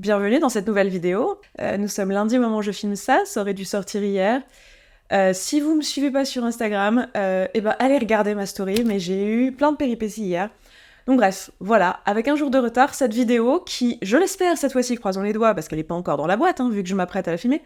Bienvenue dans cette nouvelle vidéo. Nous sommes lundi au moment où je filme ça aurait dû sortir hier. Si vous me suivez pas sur Instagram, allez regarder ma story, mais j'ai eu plein de péripéties hier. Donc bref, voilà, avec un jour de retard, cette vidéo qui, je l'espère cette fois-ci, croisons les doigts, parce qu'elle est pas encore dans la boîte, vu que je m'apprête à la filmer,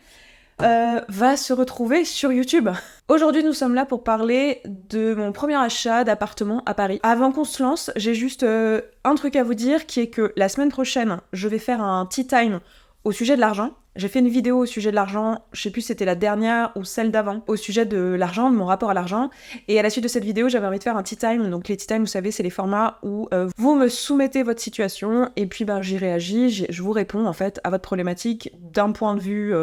va se retrouver sur YouTube. Aujourd'hui, nous sommes là pour parler de mon premier achat d'appartement à Paris. Avant qu'on se lance, j'ai juste un truc à vous dire, qui est que la semaine prochaine, je vais faire un tea time au sujet de l'argent. J'ai fait une vidéo au sujet de l'argent, je sais plus si c'était la dernière ou celle d'avant, au sujet de l'argent, de mon rapport à l'argent. Et à la suite de cette vidéo, j'avais envie de faire un tea time. Donc les tea time, vous savez, c'est les formats où vous me soumettez votre situation et puis j'y réagis, je vous réponds en fait à votre problématique d'un point de vue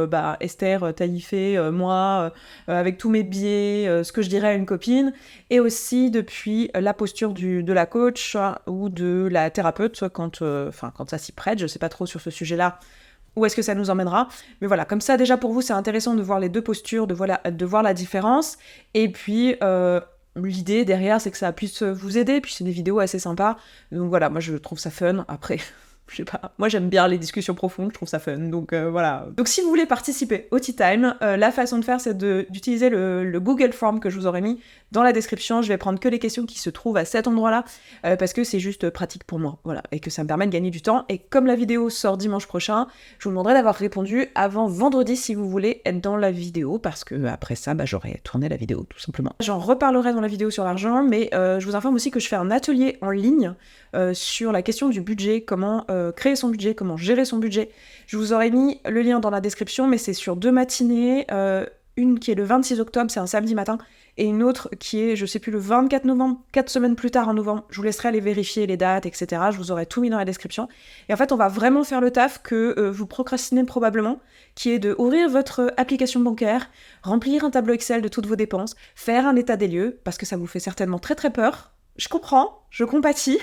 Esther, Taïfé, moi, avec tous mes biais, ce que je dirais à une copine, et aussi depuis la posture de la coach ou de la thérapeute, soit quand ça s'y prête, je sais pas trop sur ce sujet-là. Où est-ce que ça nous emmènera? Mais voilà, comme ça, déjà pour vous, c'est intéressant de voir les deux postures, de voir la différence. Et puis, l'idée derrière, c'est que ça puisse vous aider. Puis c'est des vidéos assez sympas. Donc voilà, moi, je trouve ça fun. Après, je sais pas, moi, j'aime bien les discussions profondes, je trouve ça fun. Donc voilà. Donc si vous voulez participer au Tea Time, la façon de faire, c'est d'utiliser le Google Form que je vous aurais mis dans la description. Je vais prendre que les questions qui se trouvent à cet endroit-là, parce que c'est juste pratique pour moi, voilà, et que ça me permet de gagner du temps. Et comme la vidéo sort dimanche prochain, je vous demanderai d'avoir répondu avant vendredi si vous voulez être dans la vidéo, parce que après ça, j'aurai tourné la vidéo, tout simplement. J'en reparlerai dans la vidéo sur l'argent, mais je vous informe aussi que je fais un atelier en ligne sur la question du budget, comment créer son budget, comment gérer son budget. Je vous aurais mis le lien dans la description, mais c'est sur 2 matinées, une qui est le 26 octobre, c'est un samedi matin, et une autre qui est, je sais plus, le 24 novembre, 4 semaines plus tard en novembre. Je vous laisserai aller vérifier les dates, etc. Je vous aurai tout mis dans la description. Et en fait, on va vraiment faire le taf que vous procrastinez probablement, qui est de ouvrir votre application bancaire, remplir un tableau Excel de toutes vos dépenses, faire un état des lieux, parce que ça vous fait certainement très très peur. Je comprends, je compatis.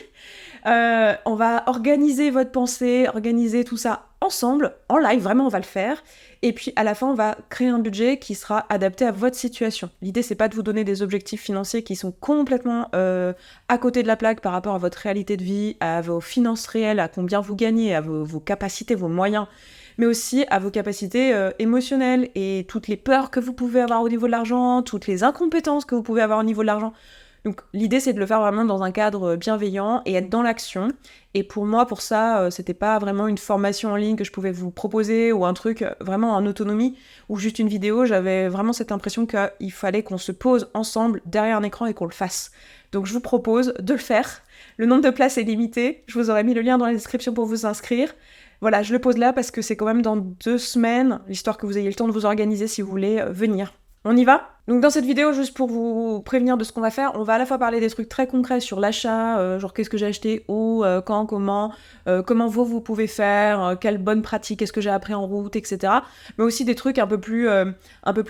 On va organiser votre pensée, organiser tout ça ensemble, en live, vraiment on va le faire. Et puis à la fin, on va créer un budget qui sera adapté à votre situation. L'idée, c'est pas de vous donner des objectifs financiers qui sont complètement à côté de la plaque par rapport à votre réalité de vie, à vos finances réelles, à combien vous gagnez, à vos capacités, vos moyens, mais aussi à vos capacités émotionnelles et toutes les peurs que vous pouvez avoir au niveau de l'argent, toutes les incompétences que vous pouvez avoir au niveau de l'argent. Donc l'idée, c'est de le faire vraiment dans un cadre bienveillant et être dans l'action. Et pour moi, pour ça, c'était pas vraiment une formation en ligne que je pouvais vous proposer ou un truc vraiment en autonomie ou juste une vidéo. J'avais vraiment cette impression qu'il fallait qu'on se pose ensemble derrière un écran et qu'on le fasse. Donc je vous propose de le faire. Le nombre de places est limité. Je vous aurais mis le lien dans la description pour vous inscrire. Voilà, je le pose là parce que c'est quand même dans 2 semaines, histoire que vous ayez le temps de vous organiser si vous voulez venir. On y va? Donc dans cette vidéo, juste pour vous prévenir de ce qu'on va faire, on va à la fois parler des trucs très concrets sur l'achat, genre qu'est-ce que j'ai acheté, où, quand, comment vous pouvez faire, quelles bonnes pratiques, qu'est-ce que j'ai appris en route, etc. Mais aussi des trucs un peu plus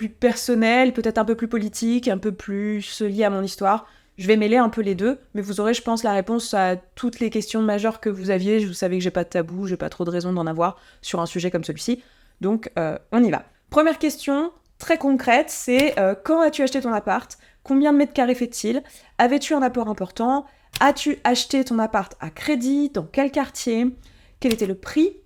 personnels, peut-être un peu plus politiques, un peu plus liés à mon histoire. Je vais mêler un peu les deux, mais vous aurez, je pense, la réponse à toutes les questions majeures que vous aviez. Vous savez que j'ai pas de tabou, j'ai pas trop de raison d'en avoir sur un sujet comme celui-ci. Donc on y va. Première question, très concrète, c'est quand as-tu acheté ton appart? Combien de mètres carrés fait-il? Avais-tu un apport important? As-tu acheté ton appart à crédit? Dans quel quartier? Quel était le prix?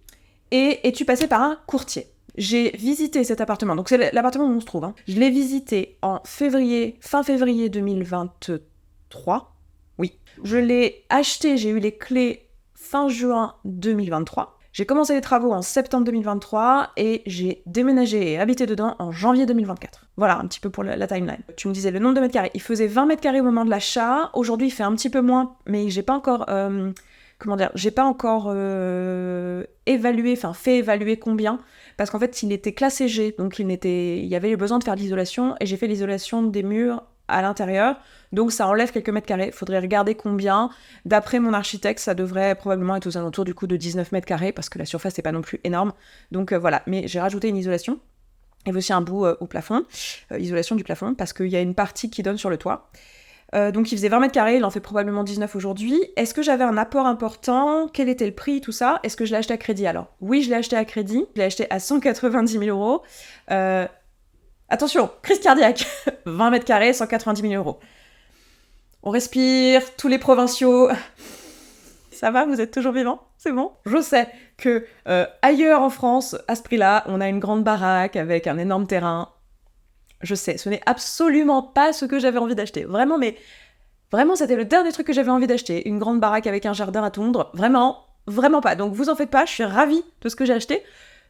Et es-tu passé par un courtier? J'ai visité cet appartement, donc c'est l'appartement où on se trouve. Je l'ai visité en fin février 2023. Oui. Je l'ai acheté, j'ai eu les clés fin juin 2023. J'ai commencé les travaux en septembre 2023 et j'ai déménagé et habité dedans en janvier 2024. Voilà, un petit peu pour la timeline. Tu me disais le nombre de mètres carrés. Il faisait 20 mètres carrés au moment de l'achat. Aujourd'hui, il fait un petit peu moins, mais j'ai pas encore... fait évaluer combien, parce qu'en fait, il était classé G, donc il y avait besoin de faire de l'isolation, et j'ai fait l'isolation des murs à l'intérieur, donc ça enlève quelques mètres carrés. Faudrait regarder combien. D'après mon architecte, ça devrait probablement être aux alentours du coup de 19 mètres carrés, parce que la surface n'est pas non plus énorme. Donc voilà, mais j'ai rajouté une isolation, et aussi un bout au plafond, isolation du plafond, parce qu'il y a une partie qui donne sur le toit. Donc il faisait 20 mètres carrés, il en fait probablement 19 aujourd'hui. Est-ce que j'avais un apport important? Quel était le prix, tout ça? Est-ce que je l'ai acheté à crédit? Alors, oui, je l'ai acheté à crédit. Je l'ai acheté à 190 000 euros. Attention, crise cardiaque. 20 mètres carrés, 190 000 euros. On respire, tous les provinciaux. Ça va, vous êtes toujours vivants? C'est bon? Je sais, que ailleurs en France, à ce prix-là, on a une grande baraque avec un énorme terrain. Je sais, ce n'est absolument pas ce que j'avais envie d'acheter. Vraiment, mais vraiment, c'était le dernier truc que j'avais envie d'acheter. Une grande baraque avec un jardin à tondre. Vraiment, vraiment pas. Donc vous en faites pas, je suis ravie de ce que j'ai acheté.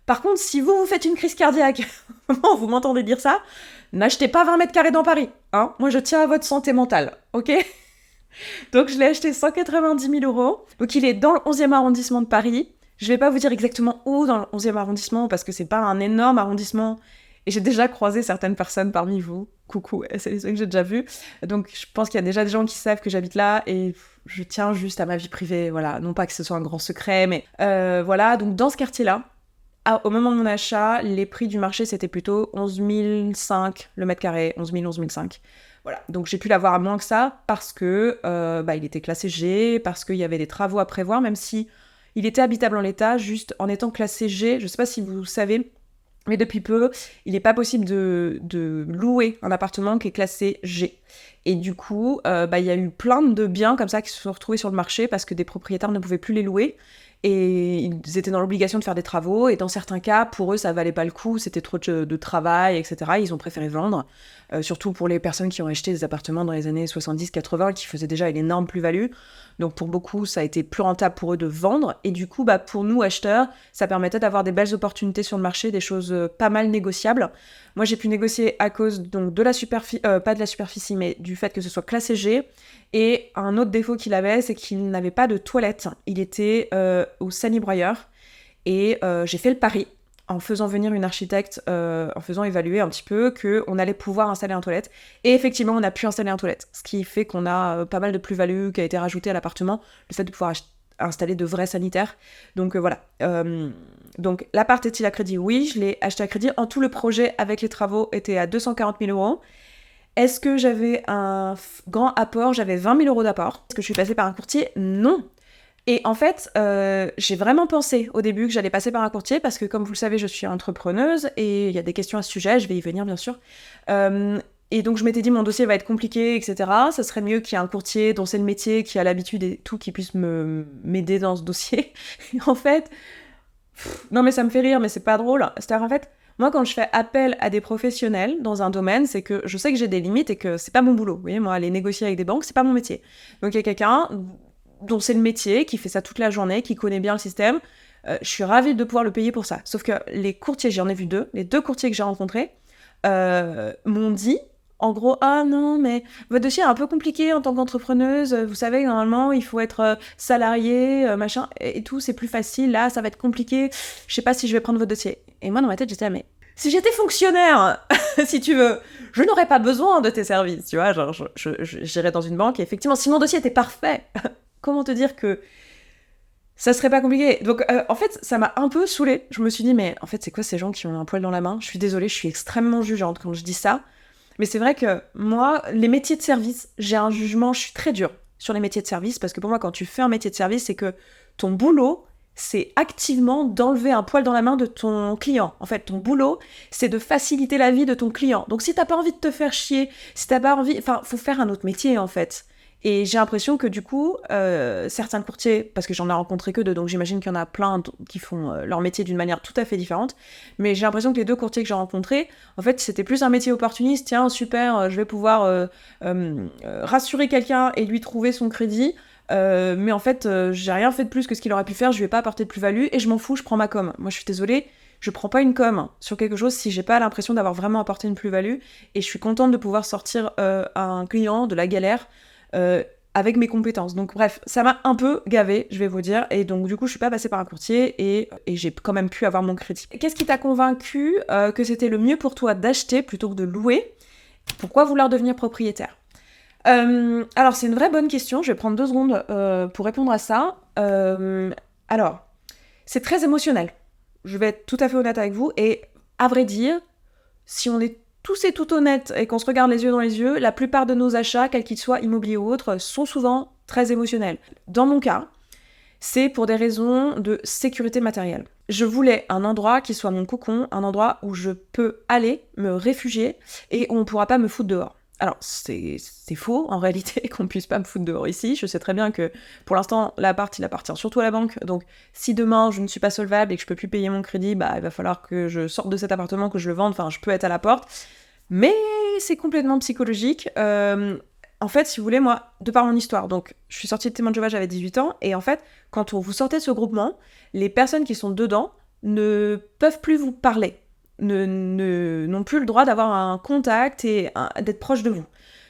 Par contre, si vous faites une crise cardiaque, vous m'entendez dire ça, n'achetez pas 20 mètres carrés dans Paris. Hein, moi, je tiens à votre santé mentale, ok? Donc je l'ai acheté 190 000 euros. Donc il est dans le 11e arrondissement de Paris. Je vais pas vous dire exactement où dans le 11e arrondissement parce que c'est pas un énorme arrondissement. Et j'ai déjà croisé certaines personnes parmi vous. Coucou, c'est les ceux que j'ai déjà vus. Donc je pense qu'il y a déjà des gens qui savent que j'habite là et je tiens juste à ma vie privée. Voilà, non pas que ce soit un grand secret, mais voilà. Donc dans ce quartier-là, au moment de mon achat, les prix du marché c'était plutôt 11 500 le mètre carré, 11 000, 11 500. Voilà, donc j'ai pu l'avoir à moins que ça parce que il était classé G, parce qu'il y avait des travaux à prévoir, même si il était habitable en l'état, juste en étant classé G. Je sais pas si vous savez, mais depuis peu, il n'est pas possible de louer un appartement qui est classé G. Et du coup, il y a eu plein de biens comme ça qui se sont retrouvés sur le marché parce que des propriétaires ne pouvaient plus les louer. Et ils étaient dans l'obligation de faire des travaux, et dans certains cas, pour eux, ça valait pas le coup, c'était trop de travail, etc. Ils ont préféré vendre, surtout pour les personnes qui ont acheté des appartements dans les années 70-80, qui faisaient déjà une énorme plus-value. Donc pour beaucoup, ça a été plus rentable pour eux de vendre, et du coup, pour nous, acheteurs, ça permettait d'avoir des belles opportunités sur le marché, des choses pas mal négociables. Moi, j'ai pu négocier à cause donc, de la superficie, pas de la superficie, mais du fait que ce soit classé G. Et un autre défaut qu'il avait, c'est qu'il n'avait pas de toilette. Il était au sani-broyeur. Et j'ai fait le pari, en faisant venir une architecte, en faisant évaluer un petit peu, qu'on allait pouvoir installer un toilette. Et effectivement, on a pu installer un toilette. Ce qui fait qu'on a pas mal de plus-value qui a été rajoutée à l'appartement. Le fait de pouvoir installer de vrais sanitaires. Donc voilà. Donc l'appart est-il à crédit ? Oui, je l'ai acheté à crédit. En tout, le projet avec les travaux était à 240 000 euros. Est-ce que j'avais un grand apport ? J'avais 20 000 euros d'apport. Est-ce que je suis passée par un courtier ? Non. Et en fait, j'ai vraiment pensé au début que j'allais passer par un courtier parce que, comme vous le savez, je suis entrepreneuse et il y a des questions à ce sujet, je vais y venir bien sûr. Et donc je m'étais dit, mon dossier va être compliqué, etc. Ça serait mieux qu'il y ait un courtier dont c'est le métier, qui a l'habitude et tout, qui puisse m'aider dans ce dossier. Et en fait, non mais ça me fait rire, mais c'est pas drôle. C'est-à-dire en fait, moi, quand je fais appel à des professionnels dans un domaine, c'est que je sais que j'ai des limites et que c'est pas mon boulot. Vous voyez, moi, aller négocier avec des banques, c'est pas mon métier. Donc, il y a quelqu'un dont c'est le métier, qui fait ça toute la journée, qui connaît bien le système. Je suis ravie de pouvoir le payer pour ça. Sauf que les courtiers, j'en ai vu deux, les deux courtiers que j'ai rencontrés, m'ont dit, en gros, ah non, mais votre dossier est un peu compliqué en tant qu'entrepreneuse. Vous savez, normalement, il faut être salarié, machin, et tout, c'est plus facile. Là, ça va être compliqué. Je sais pas si je vais prendre votre dossier. Et moi, dans ma tête, j'étais là, mais si j'étais fonctionnaire, si tu veux, je n'aurais pas besoin de tes services, tu vois. Genre, j'irais dans une banque et effectivement, si mon dossier était parfait, comment te dire que ça serait pas compliqué. Donc, en fait, ça m'a un peu saoulée. Je me suis dit, mais en fait, c'est quoi ces gens qui ont un poil dans la main ? Je suis désolée, je suis extrêmement jugeante quand je dis ça. Mais c'est vrai que moi, les métiers de service, j'ai un jugement, je suis très dure sur les métiers de service, parce que pour moi, quand tu fais un métier de service, c'est que ton boulot, c'est activement d'enlever un poil dans la main de ton client. En fait, ton boulot, c'est de faciliter la vie de ton client. Donc si t'as pas envie de te faire chier, si t'as pas envie... Enfin, faut faire un autre métier, en fait. Et j'ai l'impression que du coup, certains courtiers, parce que j'en ai rencontré que deux, donc j'imagine qu'il y en a plein qui font leur métier d'une manière tout à fait différente, mais j'ai l'impression que les deux courtiers que j'ai rencontrés, en fait, c'était plus un métier opportuniste. Tiens, super, je vais pouvoir rassurer quelqu'un et lui trouver son crédit, mais en fait, j'ai rien fait de plus que ce qu'il aurait pu faire, je lui ai pas apporté de plus-value, et je m'en fous, je prends ma com. Moi, je suis désolée, je prends pas une com sur quelque chose si j'ai pas l'impression d'avoir vraiment apporté une plus-value, et je suis contente de pouvoir sortir un client de la galère, avec mes compétences. Donc bref, ça m'a un peu gavée, je vais vous dire, et donc du coup je suis pas passée par un courtier et j'ai quand même pu avoir mon crédit. Qu'est-ce qui t'a convaincu que c'était le mieux pour toi d'acheter plutôt que de louer ? Pourquoi vouloir devenir propriétaire ? Alors c'est une vraie bonne question, je vais prendre 2 secondes pour répondre à ça. Alors, c'est très émotionnel, je vais être tout à fait honnête avec vous, et à vrai dire, si on est tous et tout honnêtes et qu'on se regarde les yeux dans les yeux, la plupart de nos achats, quels qu'ils soient, immobiliers ou autres, sont souvent très émotionnels. Dans mon cas, c'est pour des raisons de sécurité matérielle. Je voulais un endroit qui soit mon cocon, un endroit où je peux aller me réfugier et où on ne pourra pas me foutre dehors. Alors, c'est faux, en réalité, qu'on puisse pas me foutre dehors ici. Je sais très bien que, pour l'instant, l'appart, il appartient surtout à la banque. Donc, si demain, je ne suis pas solvable et que je peux plus payer mon crédit, bah, il va falloir que je sorte de cet appartement, que je le vende. Enfin, je peux être à la porte. Mais c'est complètement psychologique. En fait, si vous voulez, moi, de par mon histoire, donc, je suis sortie de Témoin de Jéhovah, j'avais 18 ans. Et en fait, quand vous sortez de ce groupement, les personnes qui sont dedans ne peuvent plus vous parler. N'ont plus le droit d'avoir un contact et d'être proche de vous.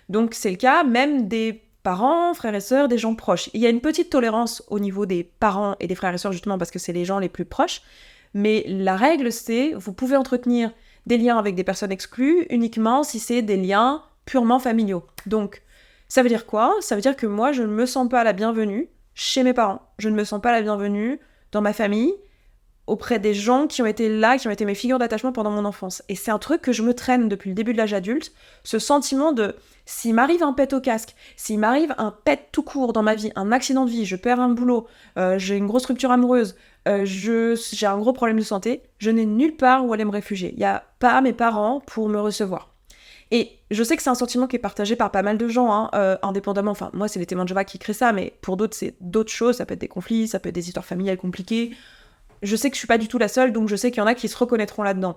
Donc c'est le cas même des parents, frères et sœurs, des gens proches. Il y a une petite tolérance au niveau des parents et des frères et sœurs justement parce que c'est les gens les plus proches, mais la règle c'est vous pouvez entretenir des liens avec des personnes exclues uniquement si c'est des liens purement familiaux. Donc ça veut dire quoi ? Ça veut dire que moi je ne me sens pas la bienvenue chez mes parents, je ne me sens pas la bienvenue dans ma famille, auprès des gens qui ont été là, qui ont été mes figures d'attachement pendant mon enfance. Et c'est un truc que je me traîne depuis le début de l'âge adulte, ce sentiment de, s'il m'arrive un pet au casque, s'il m'arrive un pet tout court dans ma vie, un accident de vie, je perds un boulot, j'ai une grosse rupture amoureuse, j'ai un gros problème de santé, je n'ai nulle part où aller me réfugier. Il n'y a pas mes parents pour me recevoir. Et je sais que c'est un sentiment qui est partagé par pas mal de gens, indépendamment, enfin moi c'est les témoins de Jéhovah qui créent ça, mais pour d'autres c'est d'autres choses, ça peut être des conflits, ça peut être des histoires familiales compliquées. Je sais que je suis pas du tout la seule, donc je sais qu'il y en a qui se reconnaîtront là-dedans.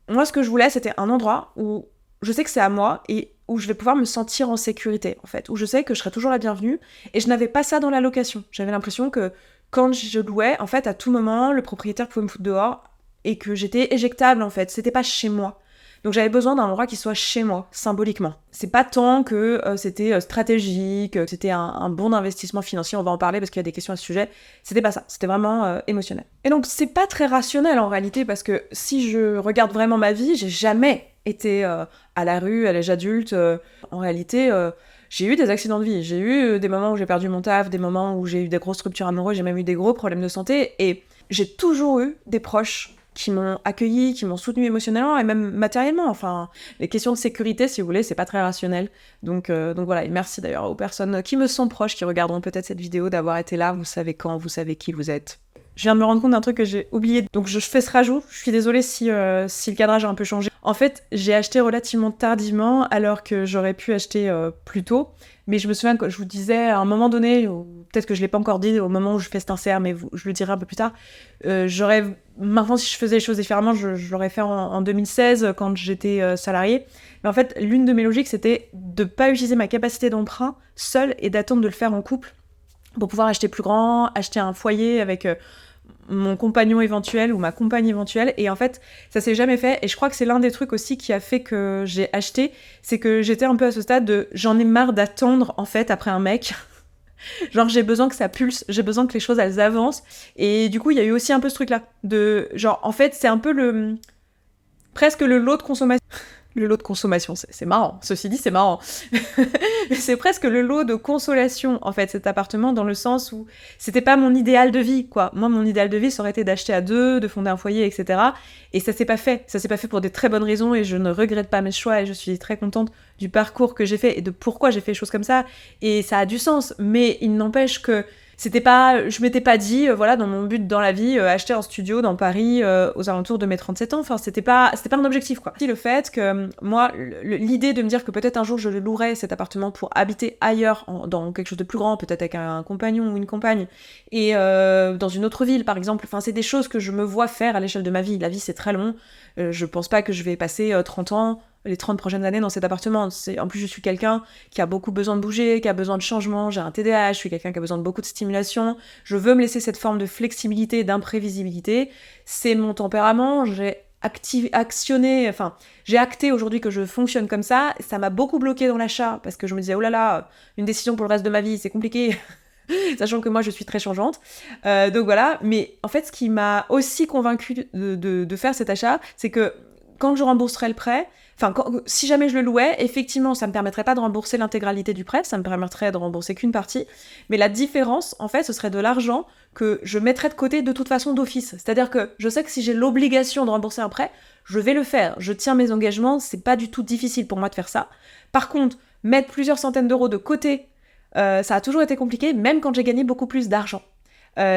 Moi, ce que je voulais, c'était un endroit où je sais que c'est à moi et où je vais pouvoir me sentir en sécurité, en fait. Où je sais que je serai toujours la bienvenue. Et je n'avais pas ça dans la location. J'avais l'impression que quand je louais, en fait, à tout moment, le propriétaire pouvait me foutre dehors et que j'étais éjectable, en fait. C'était pas chez moi. Donc j'avais besoin d'un endroit qui soit chez moi, symboliquement. C'est pas tant que c'était stratégique, que c'était un bon investissement financier, on va en parler parce qu'il y a des questions à ce sujet. C'était pas ça, c'était vraiment émotionnel. Et donc c'est pas très rationnel en réalité, parce que si je regarde vraiment ma vie, j'ai jamais été à la rue, à l'âge adulte. En réalité, j'ai eu des accidents de vie, j'ai eu des moments où j'ai perdu mon taf, des moments où j'ai eu des grosses ruptures amoureuses, j'ai même eu des gros problèmes de santé, et j'ai toujours eu des proches qui m'ont accueilli, qui m'ont soutenu émotionnellement et même matériellement. Enfin, les questions de sécurité, si vous voulez, c'est pas très rationnel. Donc voilà, et merci d'ailleurs aux personnes qui me sont proches, qui regarderont peut-être cette vidéo, d'avoir été là. Vous savez quand, vous savez qui vous êtes. Je viens de me rendre compte d'un truc que j'ai oublié. Donc je fais ce rajout, je suis désolée si le cadrage a un peu changé. En fait, j'ai acheté relativement tardivement, alors que j'aurais pu acheter plus tôt. Mais je me souviens que je vous disais à un moment donné, ou peut-être que je l'ai pas encore dit au moment où je fais cet insert, mais je le dirai un peu plus tard, maintenant si je faisais les choses différemment, je l'aurais fait en 2016 quand j'étais salariée. Mais en fait, l'une de mes logiques, c'était de pas utiliser ma capacité d'emprunt seule et d'attendre de le faire en couple pour pouvoir acheter plus grand, acheter un foyer avec mon compagnon éventuel ou ma compagne éventuelle. Et en fait, ça s'est jamais fait. Et je crois que c'est l'un des trucs aussi qui a fait que j'ai acheté, c'est que j'étais un peu à ce stade de j'en ai marre d'attendre en fait après un mec. Genre j'ai besoin que ça pulse, j'ai besoin que les choses elles avancent. Et du coup, il y a eu aussi un peu ce truc-là de genre en fait, c'est un peu presque le lot de consommation. Le lot de consommation, c'est marrant. Ceci dit, c'est marrant. Mais c'est presque le lot de consolation, en fait, cet appartement, dans le sens où c'était pas mon idéal de vie, quoi. Moi, mon idéal de vie, ça aurait été d'acheter à deux, de fonder un foyer, etc. Et ça s'est pas fait. Ça s'est pas fait pour des très bonnes raisons, et je ne regrette pas mes choix, et je suis très contente du parcours que j'ai fait, et de pourquoi j'ai fait les choses comme ça. Et ça a du sens. Mais il n'empêche que c'était pas, je m'étais pas dit, voilà, dans mon but dans la vie, acheter un studio dans Paris aux alentours de mes 37 ans. Enfin, c'était pas un objectif, quoi. Le fait que moi, l'idée de me dire que peut-être un jour je le louerais cet appartement pour habiter ailleurs, dans quelque chose de plus grand, peut-être avec un compagnon ou une compagne, et dans une autre ville, par exemple. Enfin, c'est des choses que je me vois faire à l'échelle de ma vie. La vie, c'est très long. Je pense pas que je vais passer 30 ans, les 30 prochaines années dans cet appartement. En plus, je suis quelqu'un qui a beaucoup besoin de bouger, qui a besoin de changement, j'ai un TDAH, je suis quelqu'un qui a besoin de beaucoup de stimulation, je veux me laisser cette forme de flexibilité, d'imprévisibilité. C'est mon tempérament, j'ai acté aujourd'hui que je fonctionne comme ça m'a beaucoup bloqué dans l'achat, parce que je me disais, oh là là, une décision pour le reste de ma vie, c'est compliqué, sachant que moi je suis très changeante. Donc voilà, mais en fait ce qui m'a aussi convaincue de faire cet achat, c'est que quand je rembourserai le prêt, si jamais je le louais, effectivement, ça me permettrait pas de rembourser l'intégralité du prêt, ça me permettrait de rembourser qu'une partie, mais la différence, en fait, ce serait de l'argent que je mettrais de côté de toute façon d'office. C'est-à-dire que je sais que si j'ai l'obligation de rembourser un prêt, je vais le faire, je tiens mes engagements, c'est pas du tout difficile pour moi de faire ça. Par contre, mettre plusieurs centaines d'euros de côté, ça a toujours été compliqué, même quand j'ai gagné beaucoup plus d'argent.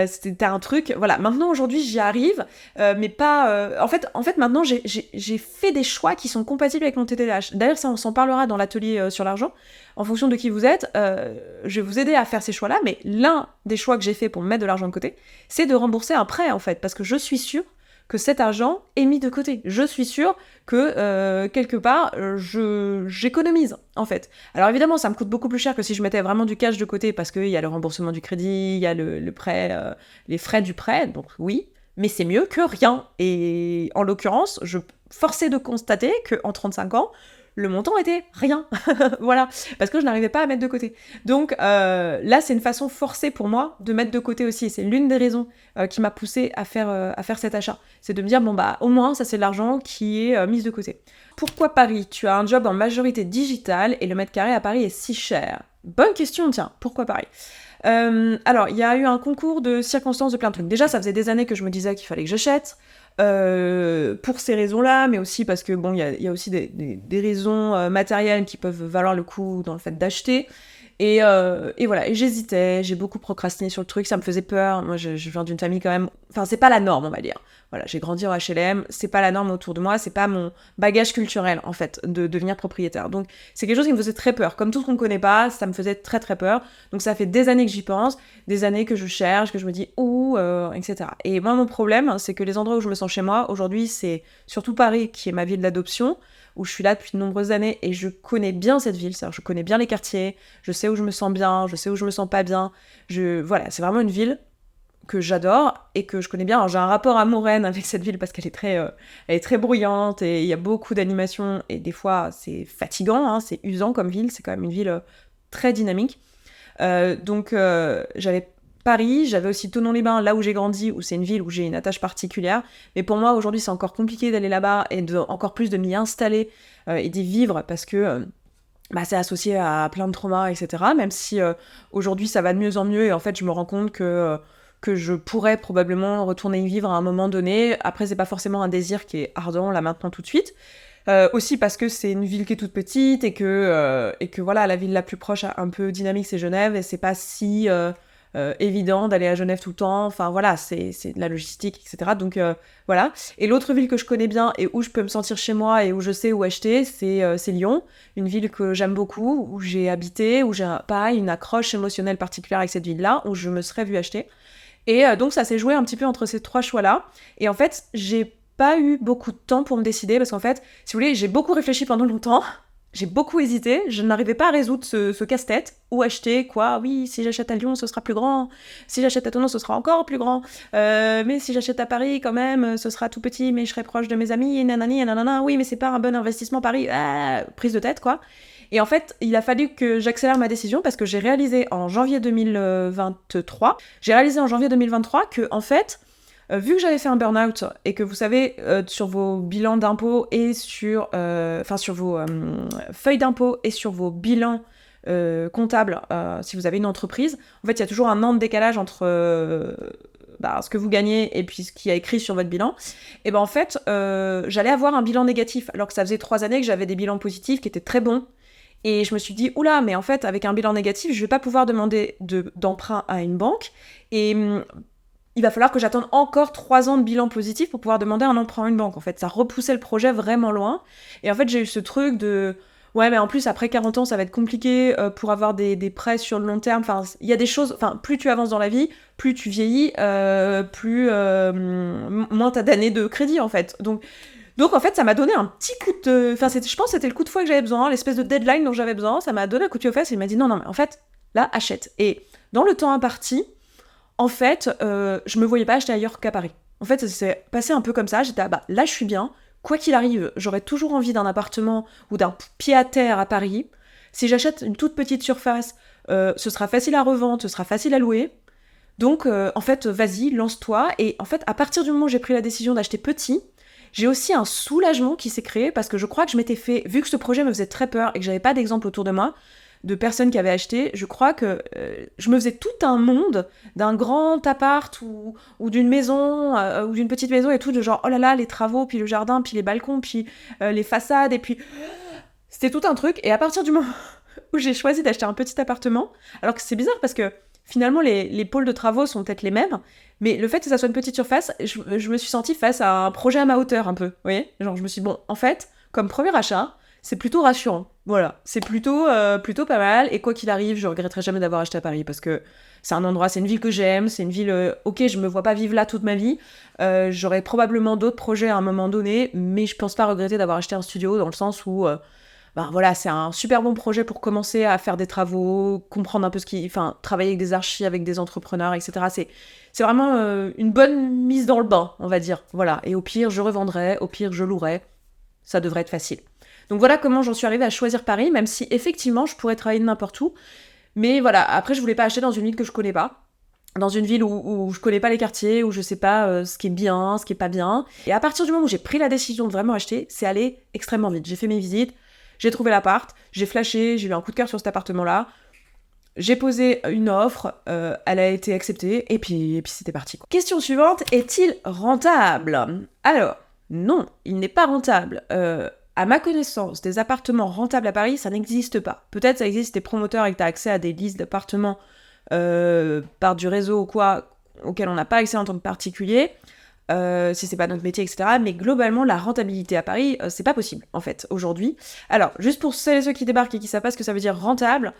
C'était un truc, voilà. Maintenant, aujourd'hui, j'y arrive, mais pas... En fait, maintenant, j'ai fait des choix qui sont compatibles avec mon TDAH. D'ailleurs, ça, on s'en parlera dans l'atelier sur l'argent. En fonction de qui vous êtes, je vais vous aider à faire ces choix-là, mais l'un des choix que j'ai fait pour mettre de l'argent de côté, c'est de rembourser un prêt, en fait, parce que je suis sûre que cet argent est mis de côté. Je suis sûre que, quelque part, j'économise, en fait. Alors évidemment, ça me coûte beaucoup plus cher que si je mettais vraiment du cash de côté, parce qu'il y a le remboursement du crédit, il y a le prêt, les frais du prêt, donc oui, mais c'est mieux que rien. Et en l'occurrence, je forçais de constater qu'en 35 ans, le montant était rien. Voilà, parce que je n'arrivais pas à mettre de côté. Donc là, c'est une façon forcée pour moi de mettre de côté aussi. C'est l'une des raisons qui m'a poussée à faire cet achat. C'est de me dire, bon bah, au moins, ça c'est de l'argent qui est mis de côté. Pourquoi Paris ? Tu as un job en majorité digitale et le mètre carré à Paris est si cher. Bonne question, tiens, pourquoi Paris ? Alors, il y a eu un concours de circonstances de plein de trucs. Déjà, ça faisait des années que je me disais qu'il fallait que j'achète. Pour ces raisons-là, mais aussi parce que bon, il y a aussi des raisons matérielles qui peuvent valoir le coup dans le fait d'acheter. Et voilà, et j'hésitais, j'ai beaucoup procrastiné sur le truc, ça me faisait peur. Moi, je viens d'une famille quand même... Enfin, c'est pas la norme, on va dire. Voilà, j'ai grandi en HLM, c'est pas la norme autour de moi, c'est pas mon bagage culturel, en fait, de devenir propriétaire. Donc, c'est quelque chose qui me faisait très peur. Comme tout ce qu'on connaît pas, ça me faisait très très peur. Donc, ça fait des années que j'y pense, des années que je cherche, que je me dis où, etc. Et moi, mon problème, c'est que les endroits où je me sens chez moi, aujourd'hui, c'est surtout Paris, qui est ma ville d'adoption, où je suis là depuis de nombreuses années, et je connais bien cette ville, c'est-à-dire je connais bien les quartiers, je sais où je me sens bien, je sais où je me sens pas bien. Voilà, c'est vraiment une ville que j'adore et que je connais bien. Alors, j'ai un rapport amour-haine avec cette ville parce qu'elle est très bruyante et il y a beaucoup d'animations et des fois c'est fatigant, hein, c'est usant comme ville, c'est quand même une ville très dynamique. Donc j'avais Paris, j'avais aussi Thonon-les-Bains, là où j'ai grandi, où c'est une ville où j'ai une attache particulière. Mais pour moi, aujourd'hui, c'est encore compliqué d'aller là-bas et encore plus de m'y installer et d'y vivre parce que bah, c'est associé à plein de traumas, etc. Même si aujourd'hui, ça va de mieux en mieux et en fait, je me rends compte que je pourrais probablement retourner y vivre à un moment donné. Après, c'est pas forcément un désir qui est ardent là maintenant tout de suite. Aussi parce que c'est une ville qui est toute petite et que voilà, la ville la plus proche un peu dynamique c'est Genève et c'est pas si évident d'aller à Genève tout le temps. Enfin voilà, c'est de la logistique, etc. Donc voilà. Et l'autre ville que je connais bien et où je peux me sentir chez moi et où je sais où acheter, c'est Lyon. Une ville que j'aime beaucoup, où j'ai habité, où j'ai pareil une accroche émotionnelle particulière avec cette ville-là, où je me serais vue acheter. Et donc ça s'est joué un petit peu entre ces trois choix-là. Et en fait, j'ai pas eu beaucoup de temps pour me décider parce qu'en fait, si vous voulez, j'ai beaucoup réfléchi pendant longtemps. J'ai beaucoup hésité, je n'arrivais pas à résoudre ce casse-tête. Où acheter, quoi, oui, si j'achète à Lyon, ce sera plus grand. Si j'achète à Thonon, ce sera encore plus grand. Mais si j'achète à Paris, quand même, ce sera tout petit, mais je serai proche de mes amis, et nanani, et nanana. Oui, mais c'est pas un bon investissement, Paris. Prise de tête, quoi. Et en fait, il a fallu que j'accélère ma décision parce que j'ai réalisé en janvier 2023, que, en fait, vu que j'avais fait un burn-out et que vous savez, sur vos bilans d'impôts et sur vos feuilles d'impôts et sur vos bilans comptables, si vous avez une entreprise, en fait, il y a toujours un an de décalage entre ce que vous gagnez et puis ce qui est écrit sur votre bilan. Et ben en fait, j'allais avoir un bilan négatif, alors que ça faisait 3 années que j'avais des bilans positifs qui étaient très bons. Et je me suis dit, oula, mais en fait, avec un bilan négatif, je vais pas pouvoir demander d'emprunt à une banque. Et il va falloir que j'attende encore 3 ans de bilan positif pour pouvoir demander un emprunt à une banque. En fait, ça repoussait le projet vraiment loin. Et en fait, j'ai eu ce truc de... Ouais, mais en plus, après 40 ans, ça va être compliqué pour avoir des prêts sur le long terme. Enfin, il y a des choses... Enfin, plus tu avances dans la vie, plus tu vieillis, moins t'as d'années de crédit, en fait. Donc en fait, ça m'a donné un petit coup de... Enfin, je pense que c'était le coup de fouet que j'avais besoin, l'espèce de deadline dont j'avais besoin. Ça m'a donné un coup de pied aux fesses et il m'a dit non, mais en fait, là, achète. Et dans le temps imparti, en fait, je me voyais pas acheter ailleurs qu'à Paris. En fait, ça s'est passé un peu comme ça. J'étais, là, je suis bien. Quoi qu'il arrive, j'aurais toujours envie d'un appartement ou d'un pied-à-terre à Paris. Si j'achète une toute petite surface, ce sera facile à revendre, ce sera facile à louer. Donc, en fait, vas-y, lance-toi. Et en fait, à partir du moment où j'ai pris la décision d'acheter petit, j'ai aussi un soulagement qui s'est créé parce que je crois que je m'étais fait, vu que ce projet me faisait très peur et que j'avais pas d'exemple autour de moi, de personnes qui avaient acheté, je crois que je me faisais tout un monde d'un grand appart ou d'une maison, ou d'une petite maison et tout, de genre, oh là là, les travaux, puis le jardin, puis les balcons, puis les façades, et puis... C'était tout un truc, et à partir du moment où j'ai choisi d'acheter un petit appartement, alors que c'est bizarre parce que finalement, les pôles de travaux sont peut-être les mêmes, mais le fait que ça soit une petite surface, je me suis sentie face à un projet à ma hauteur, un peu, vous voyez. Genre, je me suis dit, bon, en fait, comme premier achat, c'est plutôt rassurant. Voilà, c'est plutôt pas mal, et quoi qu'il arrive, je regretterai jamais d'avoir acheté à Paris, parce que c'est un endroit, c'est une ville que j'aime, c'est une ville, ok, je me vois pas vivre là toute ma vie, j'aurais probablement d'autres projets à un moment donné, mais je pense pas regretter d'avoir acheté un studio, dans le sens où, ben voilà, c'est un super bon projet pour commencer à faire des travaux, comprendre un peu enfin, travailler avec des archis, avec des entrepreneurs, etc. C'est vraiment une bonne mise dans le bain, on va dire, voilà, et au pire, je revendrai, au pire, je louerai, ça devrait être facile. Donc voilà comment j'en suis arrivée à choisir Paris, même si effectivement je pourrais travailler de n'importe où. Mais voilà, après je voulais pas acheter dans une ville que je connais pas. Dans une ville où je connais pas les quartiers, où je sais pas ce qui est bien, ce qui est pas bien. Et à partir du moment où j'ai pris la décision de vraiment acheter, c'est allé extrêmement vite. J'ai fait mes visites, j'ai trouvé l'appart, j'ai flashé, j'ai eu un coup de cœur sur cet appartement-là. J'ai posé une offre, elle a été acceptée, et puis c'était parti, quoi. Question suivante, est-il rentable ? Alors, non, il n'est pas rentable. À ma connaissance, des appartements rentables à Paris, ça n'existe pas. Peut-être ça existe des promoteurs et que tu as accès à des listes d'appartements par du réseau ou quoi, auxquels on n'a pas accès en tant que particulier, si c'est pas notre métier, etc. Mais globalement, la rentabilité à Paris, c'est pas possible, en fait, aujourd'hui. Alors, juste pour celles et ceux qui débarquent et qui savent pas ce que ça veut dire rentable,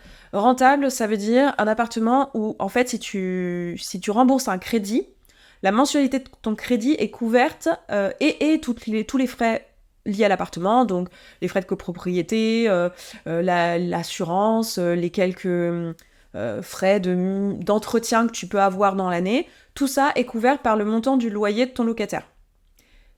ça veut dire un appartement où, en fait, si tu rembourses un crédit, la mensualité de ton crédit est couverte et tous les frais liés à l'appartement, donc les frais de copropriété, l'assurance, les quelques frais d'entretien que tu peux avoir dans l'année, tout ça est couvert par le montant du loyer de ton locataire.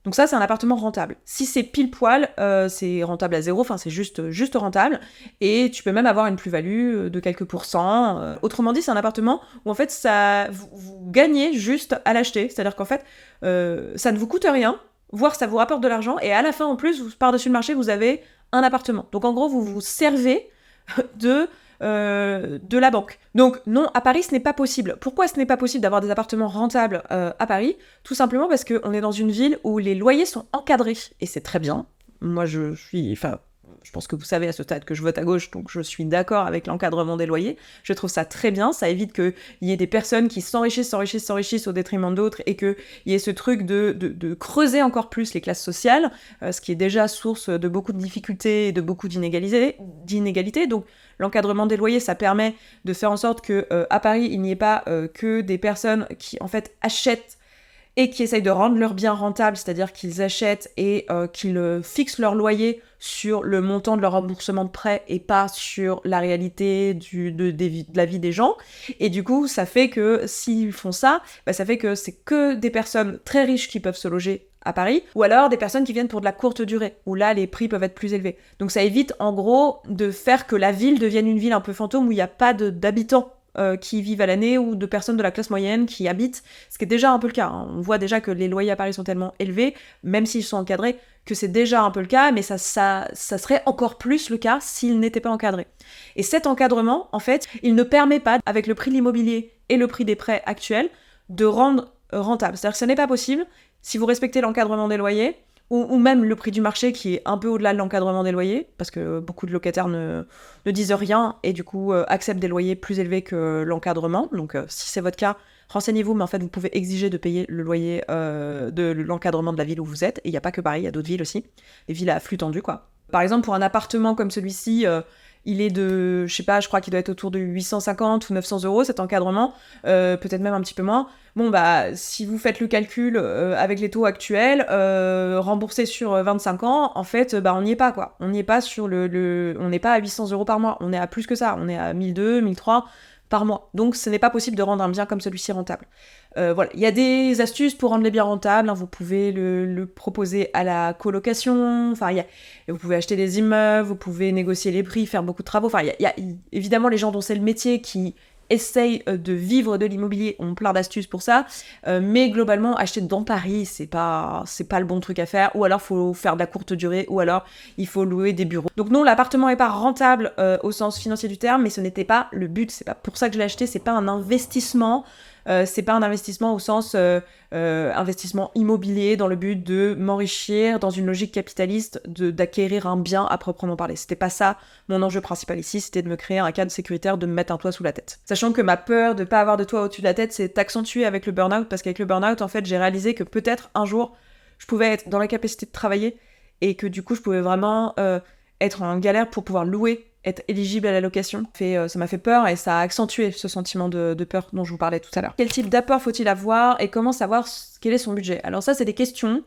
Donc ça, c'est un appartement rentable. Si c'est pile poil, c'est rentable à zéro, enfin c'est juste rentable, et tu peux même avoir une plus-value de quelques pourcents. Autrement dit, c'est un appartement où en fait vous gagnez juste à l'acheter, c'est-à-dire qu'en fait, ça ne vous coûte rien, voire ça vous rapporte de l'argent, et à la fin en plus, par-dessus le marché, vous avez un appartement. Donc en gros, vous vous servez de la banque. Donc non, à Paris, ce n'est pas possible. Pourquoi ce n'est pas possible d'avoir des appartements rentables à Paris ? Tout simplement parce qu'on est dans une ville où les loyers sont encadrés. Et c'est très bien. Moi, je pense que vous savez à ce stade que je vote à gauche, donc je suis d'accord avec l'encadrement des loyers. Je trouve ça très bien, ça évite qu'il y ait des personnes qui s'enrichissent au détriment d'autres, et qu'il y ait ce truc de creuser encore plus les classes sociales, ce qui est déjà source de beaucoup de difficultés et de beaucoup d'inégalités. Donc l'encadrement des loyers, ça permet de faire en sorte que à Paris, il n'y ait pas que des personnes qui en fait achètent et qui essayent de rendre leurs biens rentables, c'est-à-dire qu'ils achètent et qu'ils fixent leur loyer sur le montant de leur remboursement de prêt et pas sur la réalité de la vie des gens. Et du coup, ça fait que s'ils font ça, ça fait que c'est que des personnes très riches qui peuvent se loger à Paris, ou alors des personnes qui viennent pour de la courte durée, où là, les prix peuvent être plus élevés. Donc ça évite, en gros, de faire que la ville devienne une ville un peu fantôme où il n'y a pas d'habitants qui vivent à l'année, ou de personnes de la classe moyenne qui habitent, ce qui est déjà un peu le cas. On voit déjà que les loyers à Paris sont tellement élevés, même s'ils sont encadrés, que c'est déjà un peu le cas, mais ça serait encore plus le cas s'ils n'étaient pas encadrés. Et cet encadrement, en fait, il ne permet pas, avec le prix de l'immobilier et le prix des prêts actuels, de rendre rentable. C'est-à-dire que ce n'est pas possible, si vous respectez l'encadrement des loyers, ou même le prix du marché qui est un peu au-delà de l'encadrement des loyers, parce que beaucoup de locataires ne disent rien et du coup acceptent des loyers plus élevés que l'encadrement. Donc si c'est votre cas, renseignez-vous, mais en fait vous pouvez exiger de payer le loyer de l'encadrement de la ville où vous êtes. Et il n'y a pas que Paris, il y a d'autres villes aussi, des villes à flux tendu, quoi. Par exemple, pour un appartement comme celui-ci, il est de, je sais pas, je crois qu'il doit être autour de 850 ou 900 euros cet encadrement, peut-être même un petit peu moins. Bon bah, si vous faites le calcul avec les taux actuels, remboursés sur 25 ans, en fait, on n'y est pas, quoi. On n'y est pas sur on n'est pas à 800 euros par mois, on est à plus que ça, on est à 1200, 1300 par mois. Donc ce n'est pas possible de rendre un bien comme celui-ci rentable. Voilà, il y a des astuces pour rendre les biens rentables, hein. Vous pouvez le proposer à la colocation, enfin, vous pouvez acheter des immeubles, vous pouvez négocier les prix, faire beaucoup de travaux, enfin, il y a évidemment les gens dont c'est le métier qui essayent de vivre de l'immobilier ont plein d'astuces pour ça, mais globalement, acheter dans Paris, c'est pas le bon truc à faire, ou alors faut faire de la courte durée, ou alors il faut louer des bureaux. Donc non, l'appartement est pas rentable au sens financier du terme, mais ce n'était pas le but, c'est pas pour ça que je l'ai acheté, c'est pas un investissement. C'est pas un investissement au sens investissement immobilier dans le but de m'enrichir dans une logique capitaliste, d'acquérir un bien à proprement parler. C'était pas ça mon enjeu principal ici, c'était de me créer un cadre sécuritaire, de me mettre un toit sous la tête. Sachant que ma peur de pas avoir de toit au-dessus de la tête s'est accentuée avec le burn-out, parce qu'avec le burn-out, en fait, j'ai réalisé que peut-être un jour, je pouvais être dans la capacité de travailler et que du coup, je pouvais vraiment être en galère pour pouvoir louer, être éligible à la location. Ça m'a fait peur et ça a accentué ce sentiment de peur dont je vous parlais tout à l'heure. Quel type d'apport faut-il avoir et comment savoir quel est son budget? Alors ça, c'est des questions.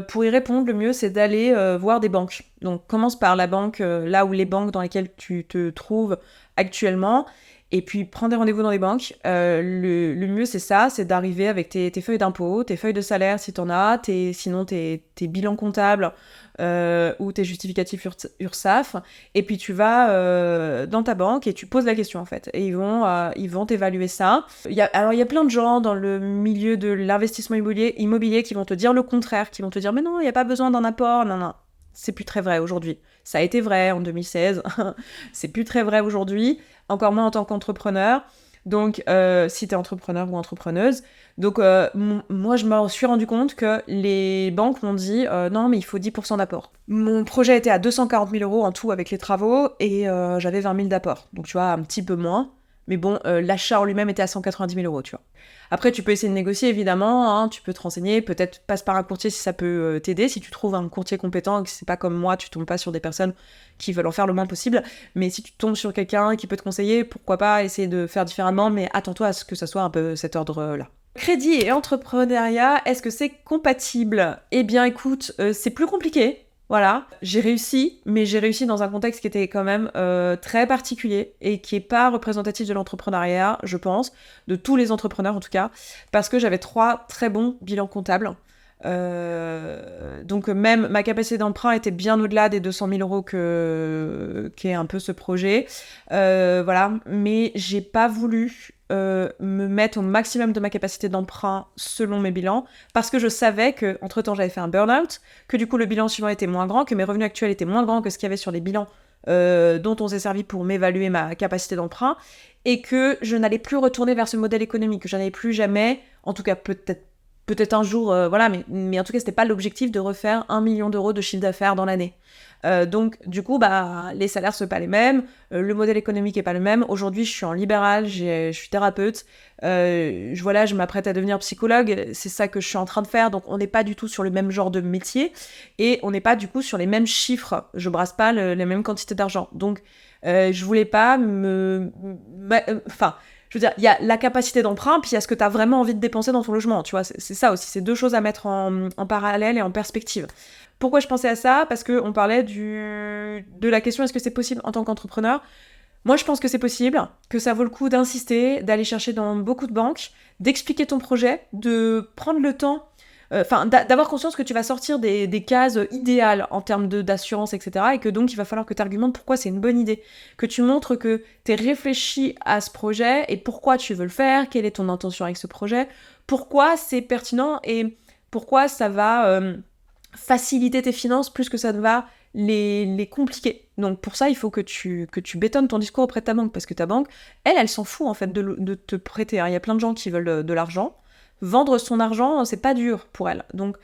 Pour y répondre, le mieux, c'est d'aller voir des banques. Donc commence par la banque, là où les banques dans lesquelles tu te trouves actuellement, et puis prends des rendez-vous dans les banques. Le mieux, c'est ça, c'est d'arriver avec tes feuilles d'impôt, tes feuilles de salaire si t'en as, sinon tes bilans comptables ou tes justificatifs URSSAF, et puis tu vas dans ta banque et tu poses la question en fait, et ils vont t'évaluer ça. Alors il y a plein de gens dans le milieu de l'investissement immobilier qui vont te dire le contraire, qui vont te dire mais non, il n'y a pas besoin d'un apport, non, c'est plus très vrai aujourd'hui. Ça a été vrai en 2016, c'est plus très vrai aujourd'hui, encore moins en tant qu'entrepreneur. Donc, si t'es entrepreneur ou entrepreneuse. Donc, moi, je me suis rendu compte que les banques m'ont dit non, mais il faut 10% d'apport. Mon projet était à 240 000 euros en tout avec les travaux et j'avais 20 000 d'apport. Donc, tu vois, un petit peu moins. Mais bon, l'achat en lui-même était à 190 000 euros, tu vois. Après, tu peux essayer de négocier, évidemment, hein, tu peux te renseigner, peut-être passe par un courtier si ça peut t'aider, si tu trouves un courtier compétent et que c'est pas comme moi, tu tombes pas sur des personnes qui veulent en faire le moins possible, mais si tu tombes sur quelqu'un qui peut te conseiller, pourquoi pas essayer de faire différemment, mais attends-toi à ce que ça soit un peu cet ordre-là. Crédit et entrepreneuriat, est-ce que c'est compatible? Eh bien écoute, c'est plus compliqué. Voilà, j'ai réussi, mais j'ai réussi dans un contexte qui était quand même très particulier et qui est pas représentatif de l'entrepreneuriat, je pense, de tous les entrepreneurs en tout cas, parce que j'avais 3 très bons bilans comptables. Donc même ma capacité d'emprunt était bien au-delà des 200 000 euros qu'est un peu ce projet. Voilà, mais j'ai pas voulu me mettre au maximum de ma capacité d'emprunt selon mes bilans, parce que je savais que entre-temps j'avais fait un burn-out, que du coup le bilan suivant était moins grand, que mes revenus actuels étaient moins grands que ce qu'il y avait sur les bilans dont on s'est servi pour m'évaluer ma capacité d'emprunt, et que je n'allais plus retourner vers ce modèle économique, que je n'allais plus jamais, en tout cas peut-être un jour, voilà, mais en tout cas, c'était pas l'objectif de refaire 1 million d'euros de chiffre d'affaires dans l'année. Donc, du coup, les salaires sont pas les mêmes, le modèle économique est pas le même. Aujourd'hui, je suis en libéral, je suis thérapeute, je m'apprête à devenir psychologue, c'est ça que je suis en train de faire, donc on n'est pas du tout sur le même genre de métier, et on n'est pas du coup sur les mêmes chiffres, je brasse pas les mêmes quantités d'argent. Donc, je voulais pas je veux dire, il y a la capacité d'emprunt, puis il y a ce que tu as vraiment envie de dépenser dans ton logement, tu vois, c'est ça aussi, c'est 2 choses à mettre en parallèle et en perspective. Pourquoi je pensais à ça? Parce qu'on parlait de la question est-ce que c'est possible en tant qu'entrepreneur? Moi, je pense que c'est possible, que ça vaut le coup d'insister, d'aller chercher dans beaucoup de banques, d'expliquer ton projet, de prendre le temps, d'avoir conscience que tu vas sortir des cases idéales en termes d'assurance, etc. Et que donc, il va falloir que tu argumentes pourquoi c'est une bonne idée. Que tu montres que tu es réfléchi à ce projet et pourquoi tu veux le faire, quelle est ton intention avec ce projet, pourquoi c'est pertinent et pourquoi ça va faciliter tes finances plus que ça ne va les compliquer. Donc pour ça, il faut que tu bétonnes ton discours auprès de ta banque, parce que ta banque, elle s'en fout en fait de te prêter. Il y a plein de gens qui veulent de l'argent. Vendre son argent, c'est pas dur pour elle. Donc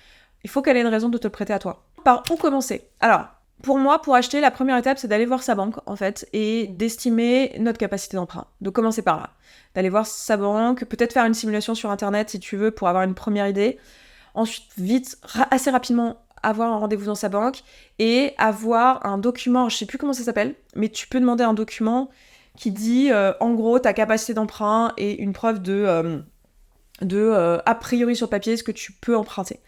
il faut qu'elle ait une raison de te le prêter à toi. Par où commencer? Alors, pour moi, pour acheter, la première étape, c'est d'aller voir sa banque, en fait, et d'estimer notre capacité d'emprunt. Donc commencer par là. D'aller voir sa banque, peut-être faire une simulation sur Internet, si tu veux, pour avoir une première idée. Ensuite, assez rapidement, avoir un rendez-vous dans sa banque et avoir un document, je sais plus comment ça s'appelle, mais tu peux demander un document qui dit en gros ta capacité d'emprunt et une preuve de a priori sur papier ce que tu peux emprunter.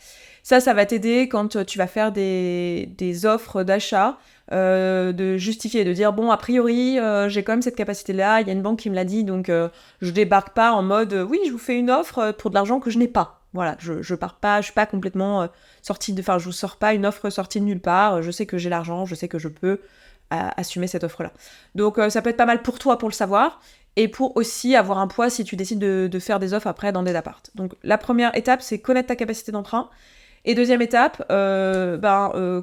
Ça va t'aider quand tu vas faire des offres d'achat, de justifier, de dire bon a priori j'ai quand même cette capacité là, il y a une banque qui me l'a dit, donc je débarque pas en mode oui je vous fais une offre pour de l'argent que je n'ai pas. Voilà, je pars pas, je suis pas complètement je vous sors pas une offre sortie de nulle part, je sais que j'ai l'argent, je sais que je peux assumer cette offre-là. Donc ça peut être pas mal pour toi pour le savoir, et pour aussi avoir un poids si tu décides de faire des offres après dans des appartes. Donc la première étape, c'est connaître ta capacité d'emprunt, et deuxième étape,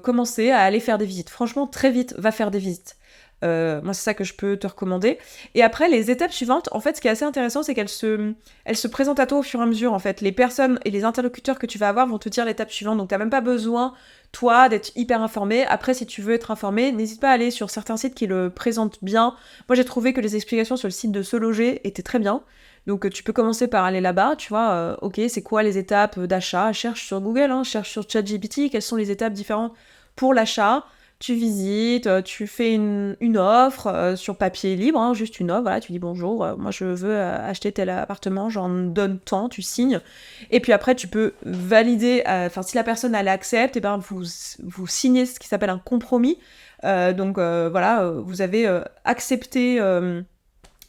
commencer à aller faire des visites. Franchement, très vite, va faire des visites. Moi, c'est ça que je peux te recommander. Et après, les étapes suivantes, en fait, ce qui est assez intéressant, c'est qu'elles se présentent à toi au fur et à mesure, en fait. Les personnes et les interlocuteurs que tu vas avoir vont te dire l'étape suivante, donc t'as même pas besoin, toi, d'être hyper informé. Après, si tu veux être informé, n'hésite pas à aller sur certains sites qui le présentent bien. Moi, j'ai trouvé que les explications sur le site de Se Loger étaient très bien. Donc tu peux commencer par aller là-bas, tu vois, ok, c'est quoi les étapes d'achat? Cherche sur Google, hein, cherche sur ChatGPT, quelles sont les étapes différentes pour l'achat. Tu visites, tu fais une offre sur papier libre, hein, juste une offre, voilà, tu dis bonjour, moi je veux acheter tel appartement, j'en donne tant, tu signes. Et puis après, tu peux valider, enfin si la personne elle accepte, et ben vous signez ce qui s'appelle un compromis. Donc voilà, vous avez accepté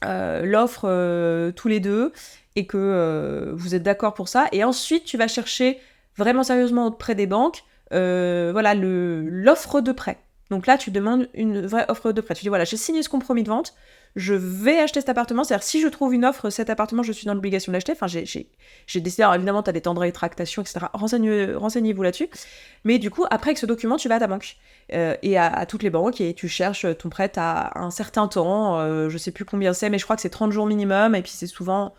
l'offre tous les deux et que vous êtes d'accord pour ça. Et ensuite, tu vas chercher vraiment sérieusement auprès des banques voilà, l'offre de prêt. Donc là, tu demandes une vraie offre de prêt. Tu dis, voilà, j'ai signé ce compromis de vente, je vais acheter cet appartement. C'est-à-dire, si je trouve une offre, cet appartement, je suis dans l'obligation de l'acheter. Enfin, j'ai décidé, alors évidemment, tu as des temps de rétractation, etc. Renseignez-vous là-dessus. Mais du coup, après, avec ce document, tu vas à ta banque et à toutes les banques et tu cherches ton prêt à un certain temps. Je sais plus combien c'est, mais je crois que c'est 30 jours minimum et puis c'est souvent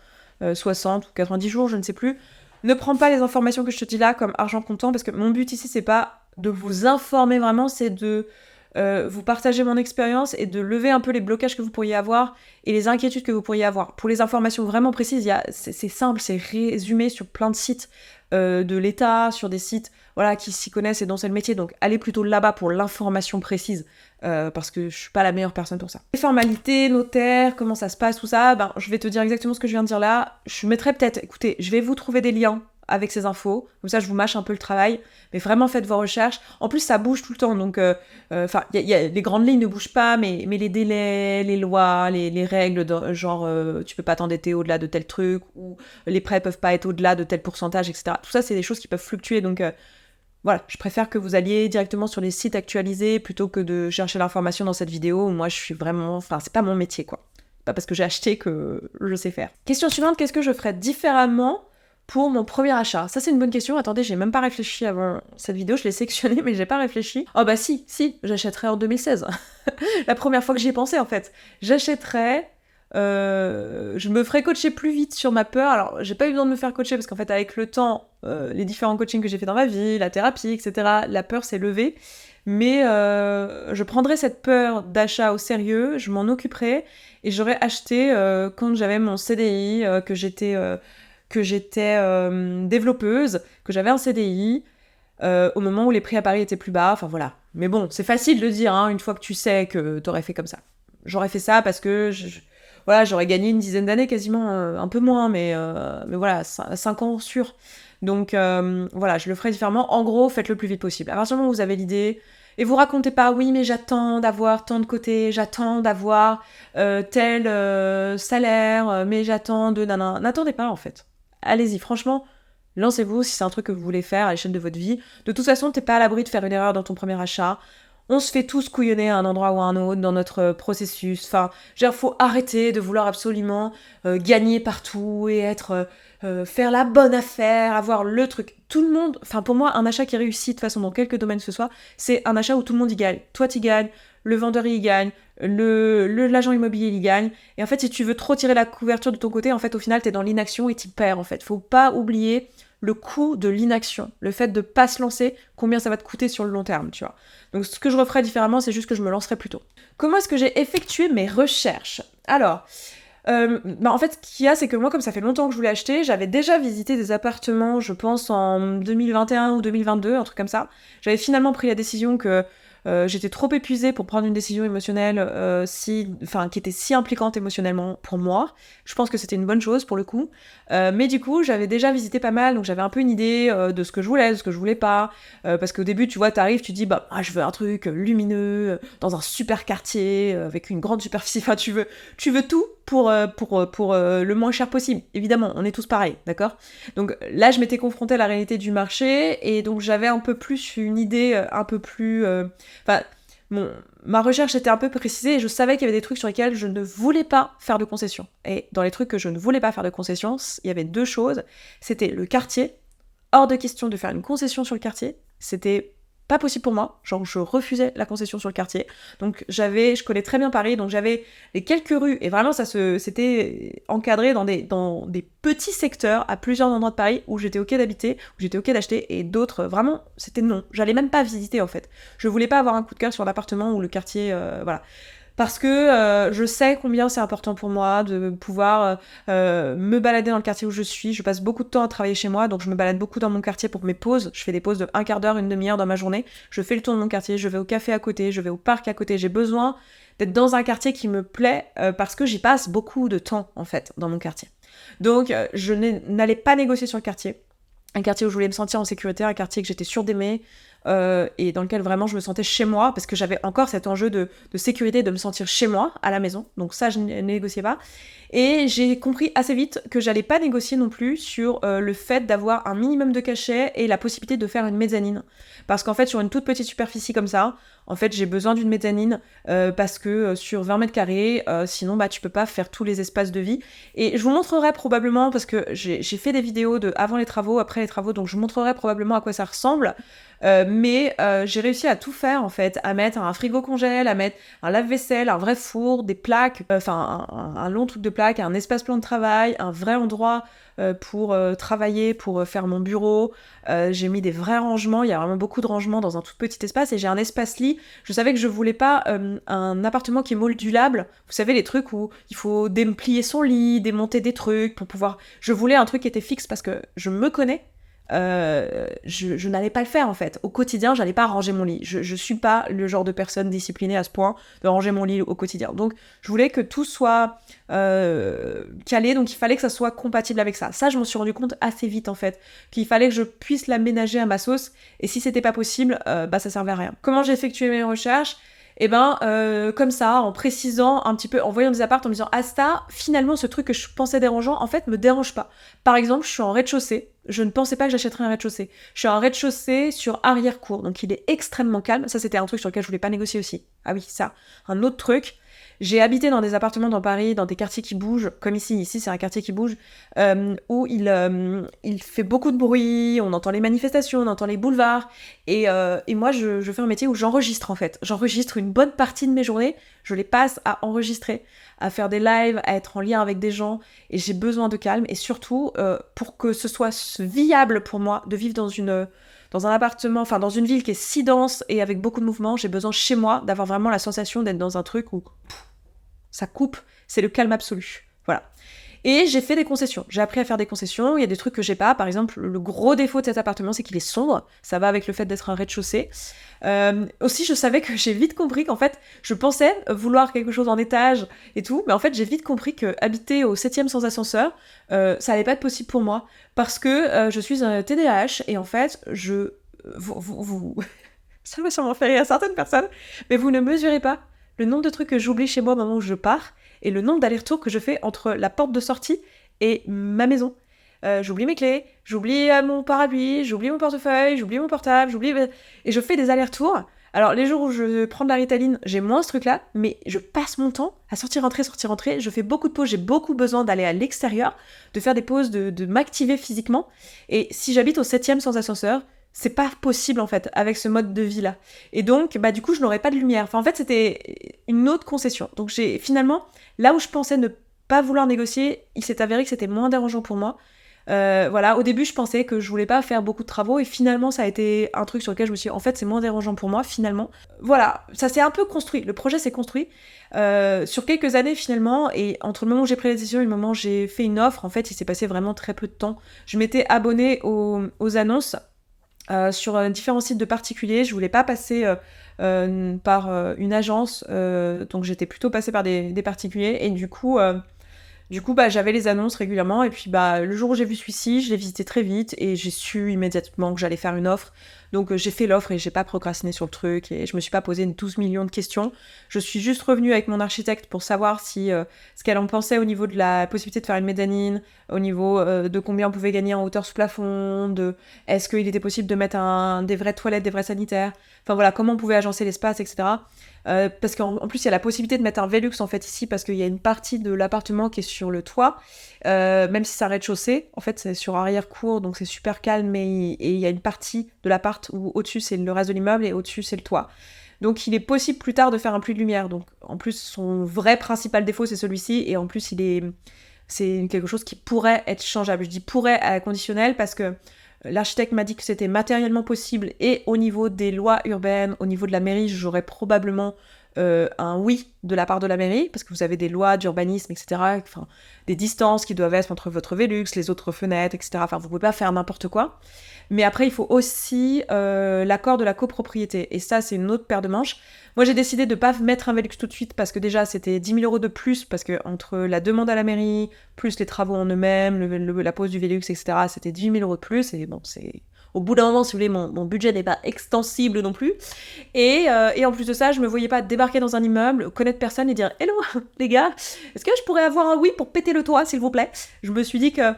60 ou 90 jours, je ne sais plus. Ne prends pas les informations que je te dis là comme argent comptant, parce que mon but ici, c'est pas de vous informer vraiment, c'est de vous partager mon expérience et de lever un peu les blocages que vous pourriez avoir et les inquiétudes que vous pourriez avoir. Pour les informations vraiment précises, c'est simple, c'est résumé sur plein de sites de l'État, sur des sites voilà, qui s'y connaissent et dont c'est le métier. Donc allez plutôt là-bas pour l'information précise, parce que je suis pas la meilleure personne pour ça. Les formalités, notaire, comment ça se passe, tout ça, ben, je vais te dire exactement ce que je viens de dire là. Je mettrai peut-être, écoutez, je vais vous trouver des liens avec ces infos, comme ça je vous mâche un peu le travail, mais vraiment faites vos recherches. En plus ça bouge tout le temps, donc les grandes lignes ne bougent pas, mais les délais, les lois, les règles, genre tu peux pas t'endetter au-delà de tel truc, ou les prêts peuvent pas être au-delà de tel pourcentage, etc. Tout ça c'est des choses qui peuvent fluctuer, donc voilà, je préfère que vous alliez directement sur les sites actualisés plutôt que de chercher l'information dans cette vidéo. Moi je suis vraiment, enfin c'est pas mon métier quoi, pas parce que j'ai acheté que je sais faire. Question suivante, qu'est-ce que je ferais différemment pour mon premier achat? Ça, c'est une bonne question. Attendez, j'ai même pas réfléchi avant cette vidéo. Je l'ai sélectionnée, mais j'ai pas réfléchi. Oh bah si, j'achèterais en 2016. La première fois que j'y ai pensé, en fait. J'achèterais... je me ferais coacher plus vite sur ma peur. Alors, j'ai pas eu besoin de me faire coacher parce qu'en fait, avec le temps, les différents coachings que j'ai fait dans ma vie, la thérapie, etc., la peur s'est levée. Mais je prendrais cette peur d'achat au sérieux, je m'en occuperais et j'aurais acheté quand j'avais mon CDI, que j'étais développeuse, que j'avais un CDI, au moment où les prix à Paris étaient plus bas, enfin voilà. Mais bon, c'est facile de le dire, hein, une fois que tu sais que t'aurais fait comme ça. J'aurais fait ça parce que, voilà, j'aurais gagné une dizaine d'années quasiment, un peu moins, mais voilà, 5 ans sûr. Donc voilà, je le ferai différemment. En gros, faites le plus vite possible. À partir du moment où vous avez l'idée, et vous racontez pas, oui, mais j'attends d'avoir tant de côté, j'attends d'avoir tel salaire, mais j'attends de... N'attendez pas, en fait. Allez-y, franchement, lancez-vous si c'est un truc que vous voulez faire à l'échelle de votre vie. De toute façon, t'es pas à l'abri de faire une erreur dans ton premier achat. On se fait tous couillonner à un endroit ou à un autre dans notre processus. Enfin, genre, faut arrêter de vouloir absolument gagner partout et être... faire la bonne affaire, avoir le truc. Tout le monde... Enfin, pour moi, un achat qui réussit de façon dans quelque domaine que ce soit, c'est un achat où tout le monde y gagne. Toi, tu gagnes, le vendeur y gagne, l'agent immobilier y gagne. Et en fait, si tu veux trop tirer la couverture de ton côté, en fait, au final, t'es dans l'inaction et t'y perds, en fait. Faut pas oublier le coût de l'inaction. Le fait de pas se lancer, combien ça va te coûter sur le long terme, tu vois. Donc, ce que je referais différemment, c'est juste que je me lancerais plus tôt. Comment est-ce que j'ai effectué mes recherches? Alors... en fait, ce qu'il y a, c'est que moi, comme ça fait longtemps que je voulais acheter, j'avais déjà visité des appartements, je pense en 2021 ou 2022, un truc comme ça. J'avais finalement pris la décision que j'étais trop épuisée pour prendre une décision émotionnelle qui était si impliquante émotionnellement pour moi. Je pense que c'était une bonne chose pour le coup. Mais du coup, j'avais déjà visité pas mal, donc j'avais un peu une idée de ce que je voulais, de ce que je voulais pas. Parce qu'au début, tu vois, t'arrives, tu dis, je veux un truc lumineux, dans un super quartier, avec une grande superficie. Enfin, tu veux tout pour le moins cher possible. Évidemment, on est tous pareils, d'accord? Donc là, je m'étais confrontée à la réalité du marché, et donc j'avais un peu plus une idée, un peu plus... ma recherche était un peu précisée, et je savais qu'il y avait des trucs sur lesquels je ne voulais pas faire de concessions. Et dans les trucs que je ne voulais pas faire de concessions, il y avait deux choses. C'était le quartier. Hors de question de faire une concession sur le quartier. C'était pas possible pour moi, genre je refusais la concession sur le quartier. Donc je connais très bien Paris, donc j'avais les quelques rues, et vraiment c'était encadré dans des petits secteurs à plusieurs endroits de Paris où j'étais ok d'habiter, où j'étais ok d'acheter, et d'autres, vraiment, c'était non. J'allais même pas visiter en fait. Je voulais pas avoir un coup de cœur sur l'appartement ou le quartier, voilà. Parce que je sais combien c'est important pour moi de pouvoir me balader dans le quartier où je suis. Je passe beaucoup de temps à travailler chez moi, donc je me balade beaucoup dans mon quartier pour mes pauses. Je fais des pauses de un quart d'heure, une demi-heure dans ma journée. Je fais le tour de mon quartier, je vais au café à côté, je vais au parc à côté. J'ai besoin d'être dans un quartier qui me plaît parce que j'y passe beaucoup de temps, en fait, dans mon quartier. Donc je n'allais pas négocier sur le quartier. Un quartier où je voulais me sentir en sécurité, un quartier que j'étais sûre d'aimer, et dans lequel vraiment je me sentais chez moi, parce que j'avais encore cet enjeu de sécurité, de me sentir chez moi, à la maison, donc ça je ne négociais pas. Et j'ai compris assez vite que j'allais pas négocier non plus sur le fait d'avoir un minimum de cachet et la possibilité de faire une mezzanine. Parce qu'en fait, sur une toute petite superficie comme ça, en fait, j'ai besoin d'une mezzanine, parce que sur 20 mètres carrés, sinon bah tu peux pas faire tous les espaces de vie. Et je vous montrerai probablement, parce que j'ai fait des vidéos de avant les travaux, après les travaux, donc je vous montrerai probablement à quoi ça ressemble. Mais j'ai réussi à tout faire en fait, à mettre un frigo congèle, à mettre un lave-vaisselle, un vrai four, des plaques, enfin un long truc de plaques, un espace plan de travail, un vrai endroit pour travailler, pour faire mon bureau. J'ai mis des vrais rangements, il y a vraiment beaucoup de rangements dans un tout petit espace, et j'ai un espace lit. Je savais que je voulais pas un appartement qui est modulable, vous savez les trucs où il faut déplier son lit, démonter des trucs pour pouvoir... Je voulais un truc qui était fixe parce que je me connais. Je n'allais pas le faire en fait. Au quotidien, j'allais pas ranger mon lit. Je suis pas le genre de personne disciplinée à ce point de ranger mon lit au quotidien. Donc, je voulais que tout soit calé, donc il fallait que ça soit compatible avec ça. Ça, je m'en suis rendu compte assez vite en fait, qu'il fallait que je puisse l'aménager à ma sauce, et si c'était pas possible, bah ça servait à rien. Comment j'ai effectué mes recherches ? Et comme ça, en précisant un petit peu, en voyant des apparts, en me disant « Ah ça, finalement, ce truc que je pensais dérangeant, en fait, me dérange pas. » Par exemple, je suis en rez-de-chaussée, je ne pensais pas que j'achèterais un rez-de-chaussée. Je suis en rez-de-chaussée sur arrière-cour, donc il est extrêmement calme. Ça, c'était un truc sur lequel je voulais pas négocier aussi. Ah oui, ça. Un autre truc, j'ai habité dans des appartements dans Paris, dans des quartiers qui bougent, comme ici. Ici, c'est un quartier qui bouge, où il fait beaucoup de bruit, on entend les manifestations, on entend les boulevards. Et moi, je fais un métier où j'enregistre, en fait. J'enregistre une bonne partie de mes journées, je les passe à enregistrer, à faire des lives, à être en lien avec des gens. Et j'ai besoin de calme. Et surtout, pour que ce soit viable pour moi de vivre dans un appartement, enfin dans une ville qui est si dense et avec beaucoup de mouvements, j'ai besoin chez moi d'avoir vraiment la sensation d'être dans un truc où ça coupe, c'est le calme absolu. Voilà. Et j'ai fait des concessions. J'ai appris à faire des concessions. Il y a des trucs que j'ai pas. Par exemple, le gros défaut de cet appartement, c'est qu'il est sombre. Ça va avec le fait d'être un rez-de-chaussée. Aussi, je savais que j'ai vite compris qu'en fait, je pensais vouloir quelque chose en étage et tout, mais en fait, j'ai vite compris que habiter au 7e sans ascenseur, ça allait pas être possible pour moi, parce que je suis un TDAH, et en fait, ça va sûrement faire rire à certaines personnes, mais vous ne mesurez pas le nombre de trucs que j'oublie chez moi au moment où je pars, et le nombre d'allers-retours que je fais entre la porte de sortie et ma maison. J'oublie mes clés, j'oublie mon parapluie, j'oublie mon portefeuille, j'oublie mon portable, et je fais des allers-retours. Alors, les jours où je prends de la Ritaline, j'ai moins ce truc-là, mais je passe mon temps à sortir-rentrer, je fais beaucoup de pauses, j'ai beaucoup besoin d'aller à l'extérieur, de faire des pauses, de m'activer physiquement, et si j'habite au 7e sans ascenseur, c'est pas possible en fait, avec ce mode de vie-là. Et donc, du coup, je n'aurais pas de lumière. Enfin, en fait, c'était une autre concession. Donc, finalement, là où je pensais ne pas vouloir négocier, il s'est avéré que c'était moins dérangeant pour moi. Voilà, au début je pensais que je voulais pas faire beaucoup de travaux, et finalement ça a été un truc sur lequel je me suis dit, en fait c'est moins dérangeant pour moi finalement. Voilà, ça s'est un peu construit, le projet s'est construit sur quelques années finalement, et entre le moment où j'ai pris la décision et le moment où j'ai fait une offre, en fait il s'est passé vraiment très peu de temps. Je m'étais abonnée aux annonces sur différents sites de particuliers, je voulais pas passer par une agence, donc j'étais plutôt passée par des particuliers, et du coup, j'avais les annonces régulièrement, et puis le jour où j'ai vu celui-ci, je l'ai visité très vite, et j'ai su immédiatement que j'allais faire une offre. Donc j'ai fait l'offre, et j'ai pas procrastiné sur le truc, et je me suis pas posé 12 millions de questions. Je suis juste revenue avec mon architecte pour savoir ce qu'elle en pensait au niveau de la possibilité de faire une mezzanine, au niveau de combien on pouvait gagner en hauteur sous plafond, est-ce qu'il était possible de mettre des vraies toilettes, des vrais sanitaires, enfin voilà, comment on pouvait agencer l'espace, etc. Parce qu'en plus il y a la possibilité de mettre un Velux en fait ici, parce qu'il y a une partie de l'appartement qui est sur le toit, même si c'est un rez-de-chaussée, en fait c'est sur arrière-cour, donc c'est super calme, et il y a une partie de l'appart, où au-dessus c'est le reste de l'immeuble et au-dessus c'est le toit. Donc il est possible plus tard de faire un puits de lumière. Donc en plus son vrai principal défaut c'est celui-ci, et en plus c'est quelque chose qui pourrait être changeable. Je dis pourrait à la conditionnelle parce que l'architecte m'a dit que c'était matériellement possible, et au niveau des lois urbaines, au niveau de la mairie, j'aurais probablement un oui de la part de la mairie, parce que vous avez des lois d'urbanisme, etc., enfin, des distances qui doivent être entre votre Velux, les autres fenêtres, etc. Enfin, vous pouvez pas faire n'importe quoi. Mais après, il faut aussi l'accord de la copropriété, et ça, c'est une autre paire de manches. Moi, j'ai décidé de pas mettre un Velux tout de suite, parce que déjà, c'était 10 000 euros de plus, parce que entre la demande à la mairie, plus les travaux en eux-mêmes, la pose du Velux, etc., c'était 10 000 euros de plus, et bon, c'est... Au bout d'un moment, si vous voulez, mon budget n'est pas extensible non plus. Et en plus de ça, je me voyais pas débarquer dans un immeuble, connaître personne et dire « Hello, les gars, est-ce que je pourrais avoir un oui pour péter le toit, s'il vous plaît ?» Je me suis dit que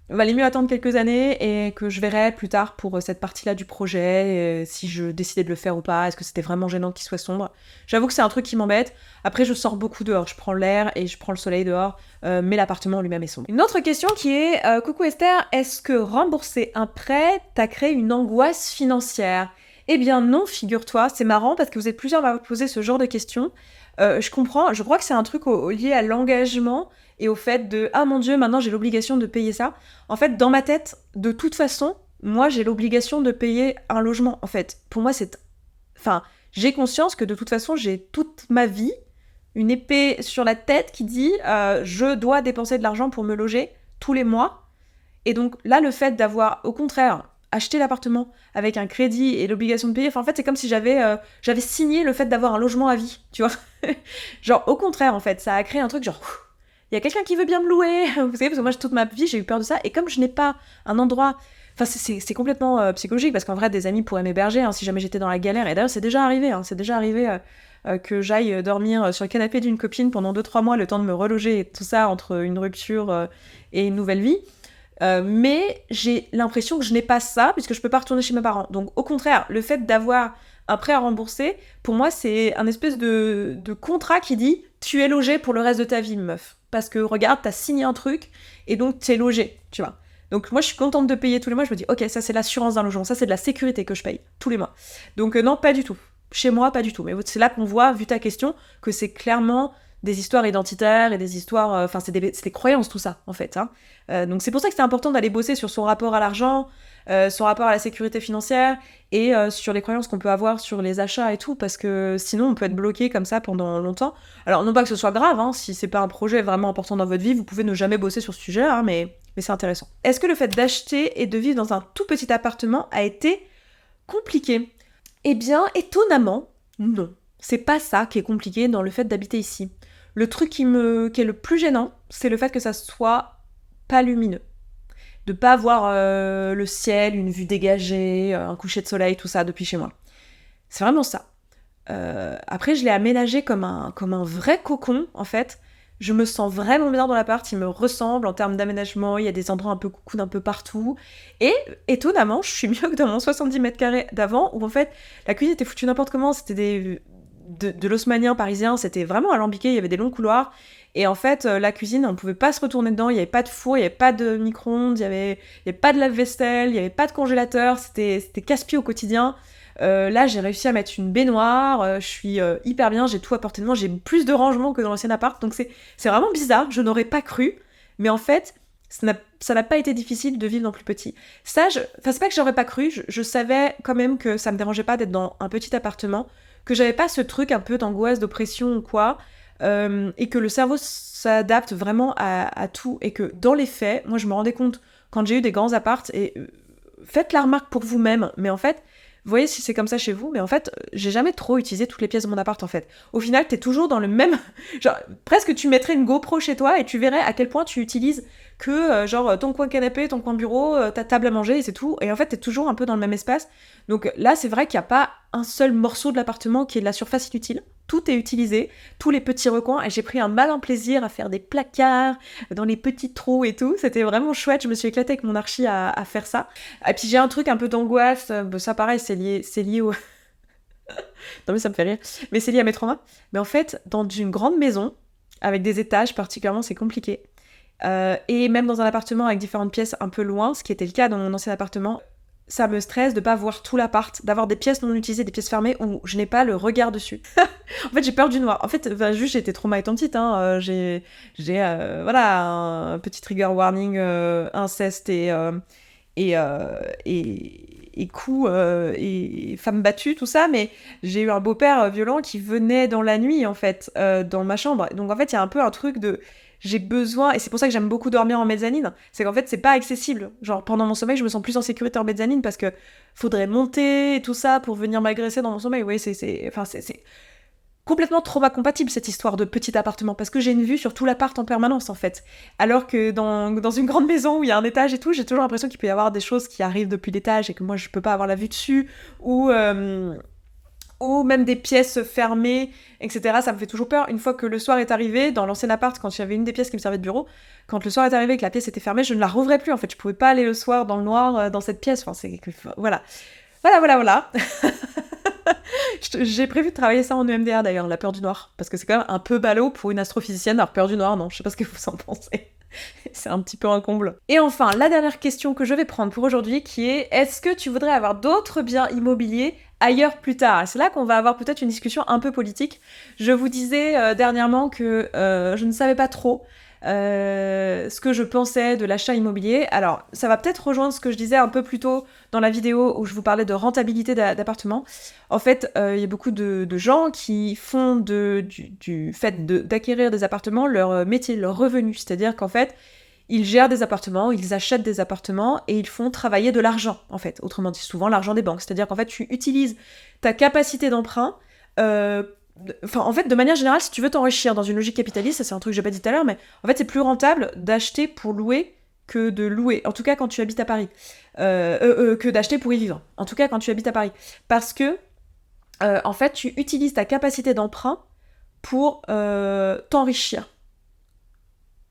valait mieux attendre quelques années et que je verrais plus tard pour cette partie-là du projet, si je décidais de le faire ou pas, est-ce que c'était vraiment gênant qu'il soit sombre. J'avoue que c'est un truc qui m'embête. Après, je sors beaucoup dehors, je prends l'air et je prends le soleil dehors, mais l'appartement lui-même est sombre. Une autre question qui est coucou Esther, est-ce que rembourser un prêt t'a créé une angoisse financière ? Eh bien non, figure-toi, c'est marrant parce que vous êtes plusieurs à m'avoir posé ce genre de questions. Je comprends, je crois que c'est un truc lié à l'engagement et au fait de « Ah mon Dieu, maintenant j'ai l'obligation de payer ça ». En fait, dans ma tête, de toute façon, moi j'ai l'obligation de payer un logement. En fait, pour moi c'est... Enfin, j'ai conscience que de toute façon, j'ai toute ma vie une épée sur la tête qui dit je dois dépenser de l'argent pour me loger tous les mois. Et donc là, le fait d'avoir, au contraire, acheté l'appartement avec un crédit et l'obligation de payer, enfin en fait, c'est comme si j'avais signé le fait d'avoir un logement à vie, tu vois. Genre, au contraire, en fait, ça a créé un truc genre... Il y a quelqu'un qui veut bien me louer, vous savez, parce que moi, toute ma vie, j'ai eu peur de ça. Et comme je n'ai pas un endroit... Enfin, c'est complètement psychologique, parce qu'en vrai, des amis pourraient m'héberger hein, si jamais j'étais dans la galère. Et d'ailleurs, c'est déjà arrivé que j'aille dormir sur le canapé d'une copine pendant 2-3 mois, le temps de me reloger et tout ça, entre une rupture et une nouvelle vie. Mais j'ai l'impression que je n'ai pas ça, puisque je peux pas retourner chez mes parents. Donc, au contraire, le fait d'avoir un prêt à rembourser, pour moi, c'est un espèce de contrat qui dit « Tu es logé pour le reste de ta vie, meuf. » Parce que, regarde, t'as signé un truc, et donc t'es logé, tu vois. Donc moi, je suis contente de payer tous les mois. Je me dis « Ok, ça, c'est l'assurance d'un logement. Ça, c'est de la sécurité que je paye tous les mois. » Donc non, pas du tout. Chez moi, pas du tout. Mais c'est là qu'on voit, vu ta question, que c'est clairement des histoires identitaires et des histoires... Enfin, c'est des croyances, tout ça, en fait. Hein. Donc c'est pour ça que c'est important d'aller bosser sur son rapport à l'argent, son rapport à la sécurité financière et sur les croyances qu'on peut avoir sur les achats et tout, parce que sinon on peut être bloqué comme ça pendant longtemps. Alors non pas que ce soit grave, hein, si c'est pas un projet vraiment important dans votre vie, vous pouvez ne jamais bosser sur ce sujet, hein, mais c'est intéressant. Est-ce que le fait d'acheter et de vivre dans un tout petit appartement a été compliqué ? Eh bien, étonnamment, non. C'est pas ça qui est compliqué dans le fait d'habiter ici. Le truc qui est le plus gênant, c'est le fait que ça soit pas lumineux. De pas voir le ciel, une vue dégagée, un coucher de soleil, tout ça depuis chez moi. C'est vraiment ça. Après, je l'ai aménagé comme un vrai cocon, en fait. Je me sens vraiment bien dans l'appart, il me ressemble en termes d'aménagement, il y a des endroits un peu cocoon un peu partout. Et étonnamment, je suis mieux que dans mon 70 mètres carrés d'avant, où en fait, la cuisine était foutue n'importe comment, c'était de l'haussmannien parisien, c'était vraiment alambiqué, il y avait des longs couloirs. Et en fait, la cuisine, on pouvait pas se retourner dedans, il y avait pas de four, il y avait pas de micro-ondes, il y avait pas de lave-vaisselle, il y avait pas de congélateur, c'était casse-pied au quotidien. Là, j'ai réussi à mettre une baignoire, je suis hyper bien, j'ai tout à portée de main, j'ai plus de rangement que dans l'ancien appart, donc c'est vraiment bizarre, je n'aurais pas cru, mais en fait, ça n'a pas été difficile de vivre dans plus petit. Ça, c'est pas que j'aurais pas cru, je savais quand même que ça me dérangeait pas d'être dans un petit appartement, que j'avais pas ce truc un peu d'angoisse, d'oppression ou quoi, et que le cerveau s'adapte vraiment à tout, et que dans les faits, moi je me rendais compte quand j'ai eu des grands apparts, et faites la remarque pour vous-même, mais en fait, vous voyez si c'est comme ça chez vous, mais en fait, j'ai jamais trop utilisé toutes les pièces de mon appart en fait. Au final, t'es toujours dans le même... Genre, presque tu mettrais une GoPro chez toi et tu verrais à quel point tu utilises que genre ton coin canapé, ton coin bureau, ta table à manger et c'est tout. Et en fait, t'es toujours un peu dans le même espace. Donc là, c'est vrai qu'il n'y a pas un seul morceau de l'appartement qui est de la surface inutile. Tout est utilisé, tous les petits recoins, et j'ai pris un malin plaisir à faire des placards dans les petits trous et tout. C'était vraiment chouette, je me suis éclatée avec mon archi à faire ça. Et puis j'ai un truc un peu d'angoisse, ça pareil, c'est lié au... non mais ça me fait rire, mais c'est lié à mes traumas. Mais en fait, dans une grande maison, avec des étages particulièrement, c'est compliqué. Et même dans un appartement avec différentes pièces un peu loin, ce qui était le cas dans mon ancien appartement, ça me stresse de pas voir tout l'appart, d'avoir des pièces non utilisées, des pièces fermées où je n'ai pas le regard dessus. En fait, j'ai peur du noir. En fait, juste, j'ai été traumatisée étant petite. Hein. Voilà, un petit trigger warning, inceste et coups et femmes battues, tout ça. Mais j'ai eu un beau-père violent qui venait dans la nuit, en fait, dans ma chambre. Donc, en fait, il y a un peu un truc de... J'ai besoin, et c'est pour ça que j'aime beaucoup dormir en mezzanine, c'est qu'en fait, c'est pas accessible. Genre, pendant mon sommeil, je me sens plus en sécurité en mezzanine parce que faudrait monter et tout ça pour venir m'agresser dans mon sommeil. Vous voyez, c'est complètement trauma compatible cette histoire de petit appartement parce que j'ai une vue sur tout l'appart en permanence en fait. Alors que dans une grande maison où il y a un étage et tout, j'ai toujours l'impression qu'il peut y avoir des choses qui arrivent depuis l'étage et que moi je peux pas avoir la vue dessus ou même des pièces fermées, etc. Ça me fait toujours peur. Une fois que le soir est arrivé, dans l'ancien appart, quand il y avait une des pièces qui me servait de bureau, quand le soir est arrivé et que la pièce était fermée, je ne la rouvrais plus en fait. Je pouvais pas aller le soir dans le noir dans cette pièce. Enfin, voilà. Voilà. J'ai prévu de travailler ça en EMDR d'ailleurs, la peur du noir, parce que c'est quand même un peu ballot pour une astrophysicienne. Alors peur du noir, non, je sais pas ce que vous en pensez. C'est un petit peu un comble. Et enfin, la dernière question que je vais prendre pour aujourd'hui qui est: est-ce que tu voudrais avoir d'autres biens immobiliers ailleurs plus tard? Et c'est là qu'on va avoir peut-être une discussion un peu politique. Je vous disais dernièrement que je ne savais pas trop ce que je pensais de l'achat immobilier. Alors, ça va peut-être rejoindre ce que je disais un peu plus tôt dans la vidéo où je vous parlais de rentabilité d'appartements. En fait, il y a beaucoup de gens qui font du fait d'acquérir des appartements leur métier, leur revenu. C'est-à-dire qu'en fait, ils gèrent des appartements, ils achètent des appartements et ils font travailler de l'argent, en fait. Autrement dit, souvent l'argent des banques. C'est-à-dire qu'en fait, tu utilises ta capacité d'emprunt en fait, de manière générale, si tu veux t'enrichir dans une logique capitaliste, ça c'est un truc que j'ai pas dit tout à l'heure, mais en fait, c'est plus rentable d'acheter pour louer que de louer. En tout cas, quand tu habites à Paris. Que d'acheter pour y vivre. En tout cas, quand tu habites à Paris. Parce que, en fait, tu utilises ta capacité d'emprunt pour t'enrichir.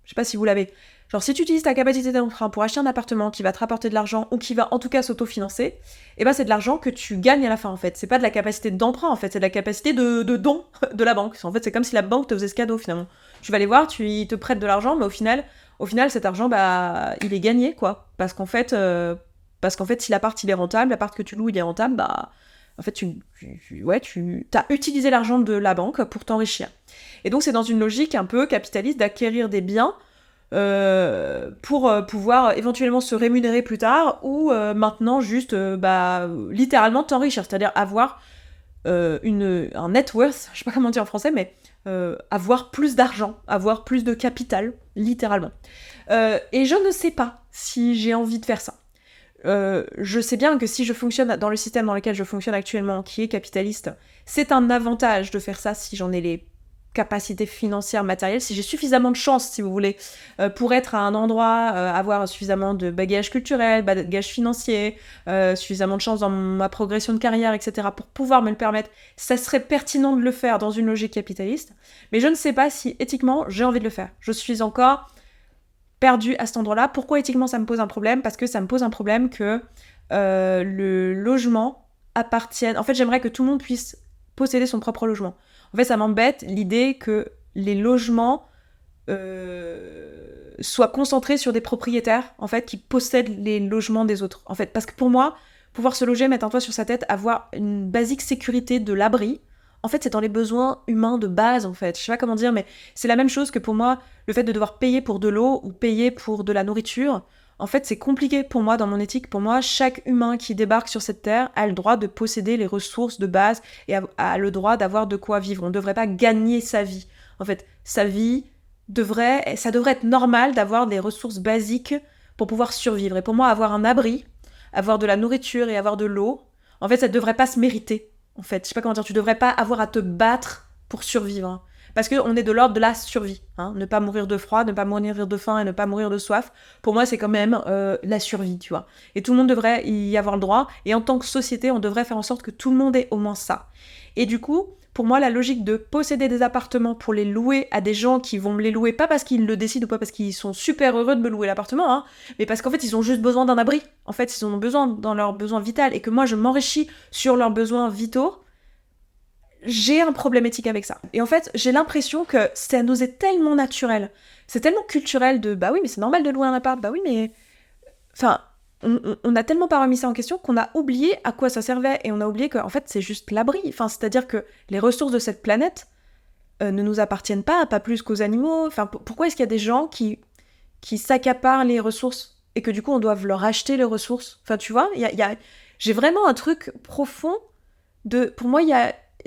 Je sais pas si vous l'avez. Genre, si tu utilises ta capacité d'emprunt pour acheter un appartement qui va te rapporter de l'argent ou qui va en tout cas s'autofinancer, et ben c'est de l'argent que tu gagnes à la fin en fait. C'est pas de la capacité d'emprunt en fait, c'est de la capacité de don de la banque. En fait, c'est comme si la banque te faisait ce cadeau finalement. Tu vas les voir, ils te prêtent de l'argent, mais au final cet argent, bah, il est gagné quoi. Parce qu'en fait, si l'appart il est rentable, l'appart que tu loues il est rentable, bah, en fait, tu as utilisé l'argent de la banque pour t'enrichir. Et donc, c'est dans une logique un peu capitaliste d'acquérir des biens pour pouvoir éventuellement se rémunérer plus tard ou maintenant juste littéralement t'enrichir, c'est-à-dire avoir un net worth, je sais pas comment dire en français, mais avoir plus d'argent, avoir plus de capital, littéralement. Et je ne sais pas si j'ai envie de faire ça. Je sais bien que si je fonctionne dans le système dans lequel je fonctionne actuellement, qui est capitaliste, c'est un avantage de faire ça si j'en ai les capacités financières, matérielles, si j'ai suffisamment de chance, si vous voulez, pour être à un endroit, avoir suffisamment de bagages culturels, bagages financiers, suffisamment de chance dans ma progression de carrière, etc., pour pouvoir me le permettre, ça serait pertinent de le faire dans une logique capitaliste, mais je ne sais pas si éthiquement j'ai envie de le faire. Je suis encore perdue à cet endroit-là. Pourquoi éthiquement ça me pose un problème? Parce que ça me pose un problème que le logement appartienne... En fait, j'aimerais que tout le monde puisse posséder son propre logement. En fait, ça m'embête l'idée que les logements soient concentrés sur des propriétaires, en fait, qui possèdent les logements des autres. En fait, parce que pour moi, pouvoir se loger, mettre un toit sur sa tête, avoir une basique sécurité de l'abri, en fait, c'est dans les besoins humains de base, en fait. Je sais pas comment dire, mais c'est la même chose que pour moi, le fait de devoir payer pour de l'eau ou payer pour de la nourriture. En fait, c'est compliqué pour moi, dans mon éthique. Pour moi, chaque humain qui débarque sur cette terre a le droit de posséder les ressources de base et a le droit d'avoir de quoi vivre. On ne devrait pas gagner sa vie. En fait, sa vie ça devrait être normal d'avoir des ressources basiques pour pouvoir survivre. Et pour moi, avoir un abri, avoir de la nourriture et avoir de l'eau, en fait, ça ne devrait pas se mériter. En fait, je sais pas comment dire, tu devrais pas avoir à te battre pour survivre. Hein. Parce qu'on est de l'ordre de la survie. Hein. Ne pas mourir de froid, ne pas mourir de faim et ne pas mourir de soif, pour moi, c'est quand même la survie, tu vois. Et tout le monde devrait y avoir le droit. Et en tant que société, on devrait faire en sorte que tout le monde ait au moins ça. Et du coup, pour moi, la logique de posséder des appartements pour les louer à des gens qui vont me les louer, pas parce qu'ils le décident ou pas parce qu'ils sont super heureux de me louer l'appartement, hein, mais parce qu'en fait, ils ont juste besoin d'un abri. En fait, ils en ont besoin dans leurs besoins vitaux et que moi, je m'enrichis sur leurs besoins vitaux. J'ai un problème éthique avec ça. Et en fait, j'ai l'impression que ça nous est tellement naturel, c'est tellement culturel de bah oui, mais c'est normal de louer un appart, bah oui, mais. Enfin, on n'a tellement pas remis ça en question qu'on a oublié à quoi ça servait, et on a oublié qu'en fait c'est juste l'abri. Enfin, c'est-à-dire que les ressources de cette planète ne nous appartiennent pas plus qu'aux animaux. Enfin, pourquoi est-ce qu'il y a des gens qui s'accaparent les ressources et que du coup on doit leur acheter les ressources? Enfin, tu vois, j'ai vraiment un truc profond pour moi,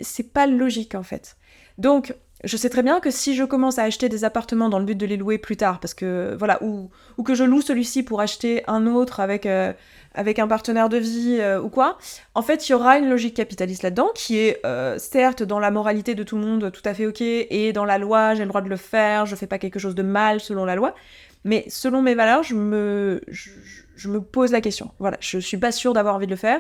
c'est pas logique en fait. Donc, je sais très bien que si je commence à acheter des appartements dans le but de les louer plus tard, parce que voilà, ou que je loue celui-ci pour acheter un autre avec un partenaire de vie ou quoi, en fait, il y aura une logique capitaliste là-dedans qui est certes dans la moralité de tout le monde tout à fait ok, et dans la loi, j'ai le droit de le faire, je fais pas quelque chose de mal selon la loi, mais selon mes valeurs, je me pose la question. Voilà, je suis pas sûre d'avoir envie de le faire.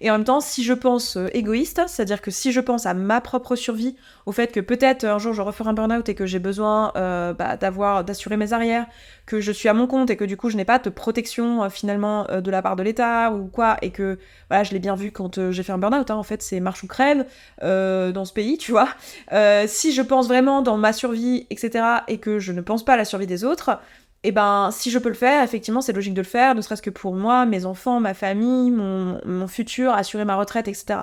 Et en même temps, si je pense égoïste, c'est-à-dire que si je pense à ma propre survie, au fait que peut-être un jour je referai un burn-out et que j'ai besoin d'assurer mes arrières, que je suis à mon compte et que du coup je n'ai pas de protection finalement de la part de l'État ou quoi, et que voilà, je l'ai bien vu quand j'ai fait un burn-out, hein, en fait c'est marche ou crève dans ce pays, tu vois. Si je pense vraiment dans ma survie, etc., et que je ne pense pas à la survie des autres, et ben, si je peux le faire, effectivement, c'est logique de le faire, ne serait-ce que pour moi, mes enfants, ma famille, mon futur, assurer ma retraite, etc.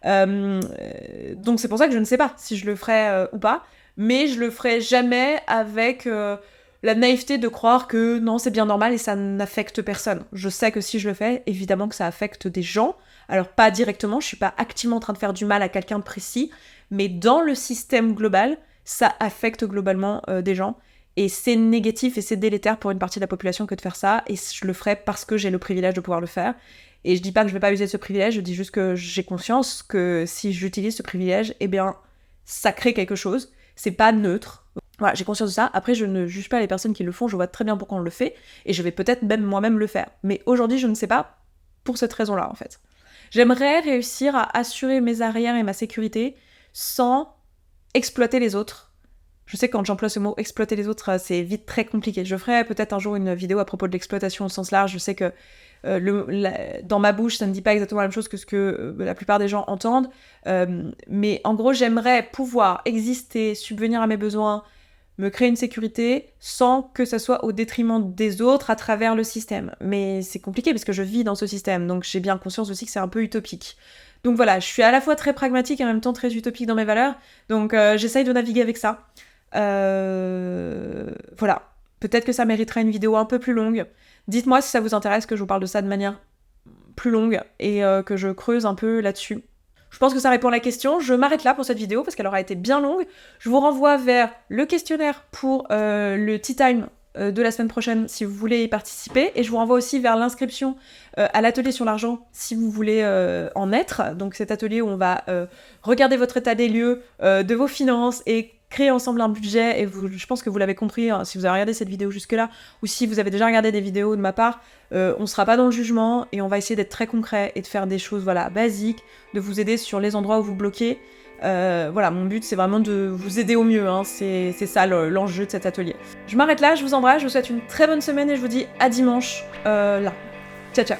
Donc c'est pour ça que je ne sais pas si je le ferai ou pas, mais je le ferai jamais avec la naïveté de croire que non, c'est bien normal et ça n'affecte personne. Je sais que si je le fais, évidemment que ça affecte des gens. Alors pas directement, je suis pas activement en train de faire du mal à quelqu'un de précis, mais dans le système global, ça affecte globalement des gens. Et c'est négatif et c'est délétère pour une partie de la population que de faire ça, et je le ferai parce que j'ai le privilège de pouvoir le faire. Et je dis pas que je vais pas user de ce privilège, je dis juste que j'ai conscience que si j'utilise ce privilège, eh bien, ça crée quelque chose, c'est pas neutre. Voilà, j'ai conscience de ça. Après, je ne juge pas les personnes qui le font, je vois très bien pourquoi on le fait, et je vais peut-être même moi-même le faire. Mais aujourd'hui, je ne sais pas pour cette raison-là, en fait. J'aimerais réussir à assurer mes arrières et ma sécurité sans exploiter les autres. Je sais que quand j'emploie ce mot « exploiter les autres », c'est vite très compliqué. Je ferai peut-être un jour une vidéo à propos de l'exploitation au sens large. Je sais que dans ma bouche, ça ne dit pas exactement la même chose que ce que la plupart des gens entendent. Mais en gros, j'aimerais pouvoir exister, subvenir à mes besoins, me créer une sécurité sans que ça soit au détriment des autres à travers le système. Mais c'est compliqué parce que je vis dans ce système, donc j'ai bien conscience aussi que c'est un peu utopique. Donc voilà, je suis à la fois très pragmatique et en même temps très utopique dans mes valeurs, donc j'essaye de naviguer avec ça. Voilà, peut-être que ça mériterait une vidéo un peu plus longue. Dites-moi si ça vous intéresse que je vous parle de ça de manière plus longue et que je creuse un peu là-dessus. Je pense que ça répond à la question. Je m'arrête là pour cette vidéo parce qu'elle aura été bien longue. Je vous renvoie vers le questionnaire pour le Tea Time de la semaine prochaine si vous voulez y participer, et je vous renvoie aussi vers l'inscription à l'atelier sur l'argent si vous voulez en être. Donc cet atelier où on va regarder votre état des lieux de vos finances et créer ensemble un budget, et je pense que vous l'avez compris hein, si vous avez regardé cette vidéo jusque-là, ou si vous avez déjà regardé des vidéos de ma part, on sera pas dans le jugement, et on va essayer d'être très concret et de faire des choses voilà, basiques, de vous aider sur les endroits où vous bloquez. Voilà, mon but c'est vraiment de vous aider au mieux, hein. C'est ça l'enjeu de cet atelier. Je m'arrête là, je vous embrasse, je vous souhaite une très bonne semaine et je vous dis à dimanche là. Ciao ciao.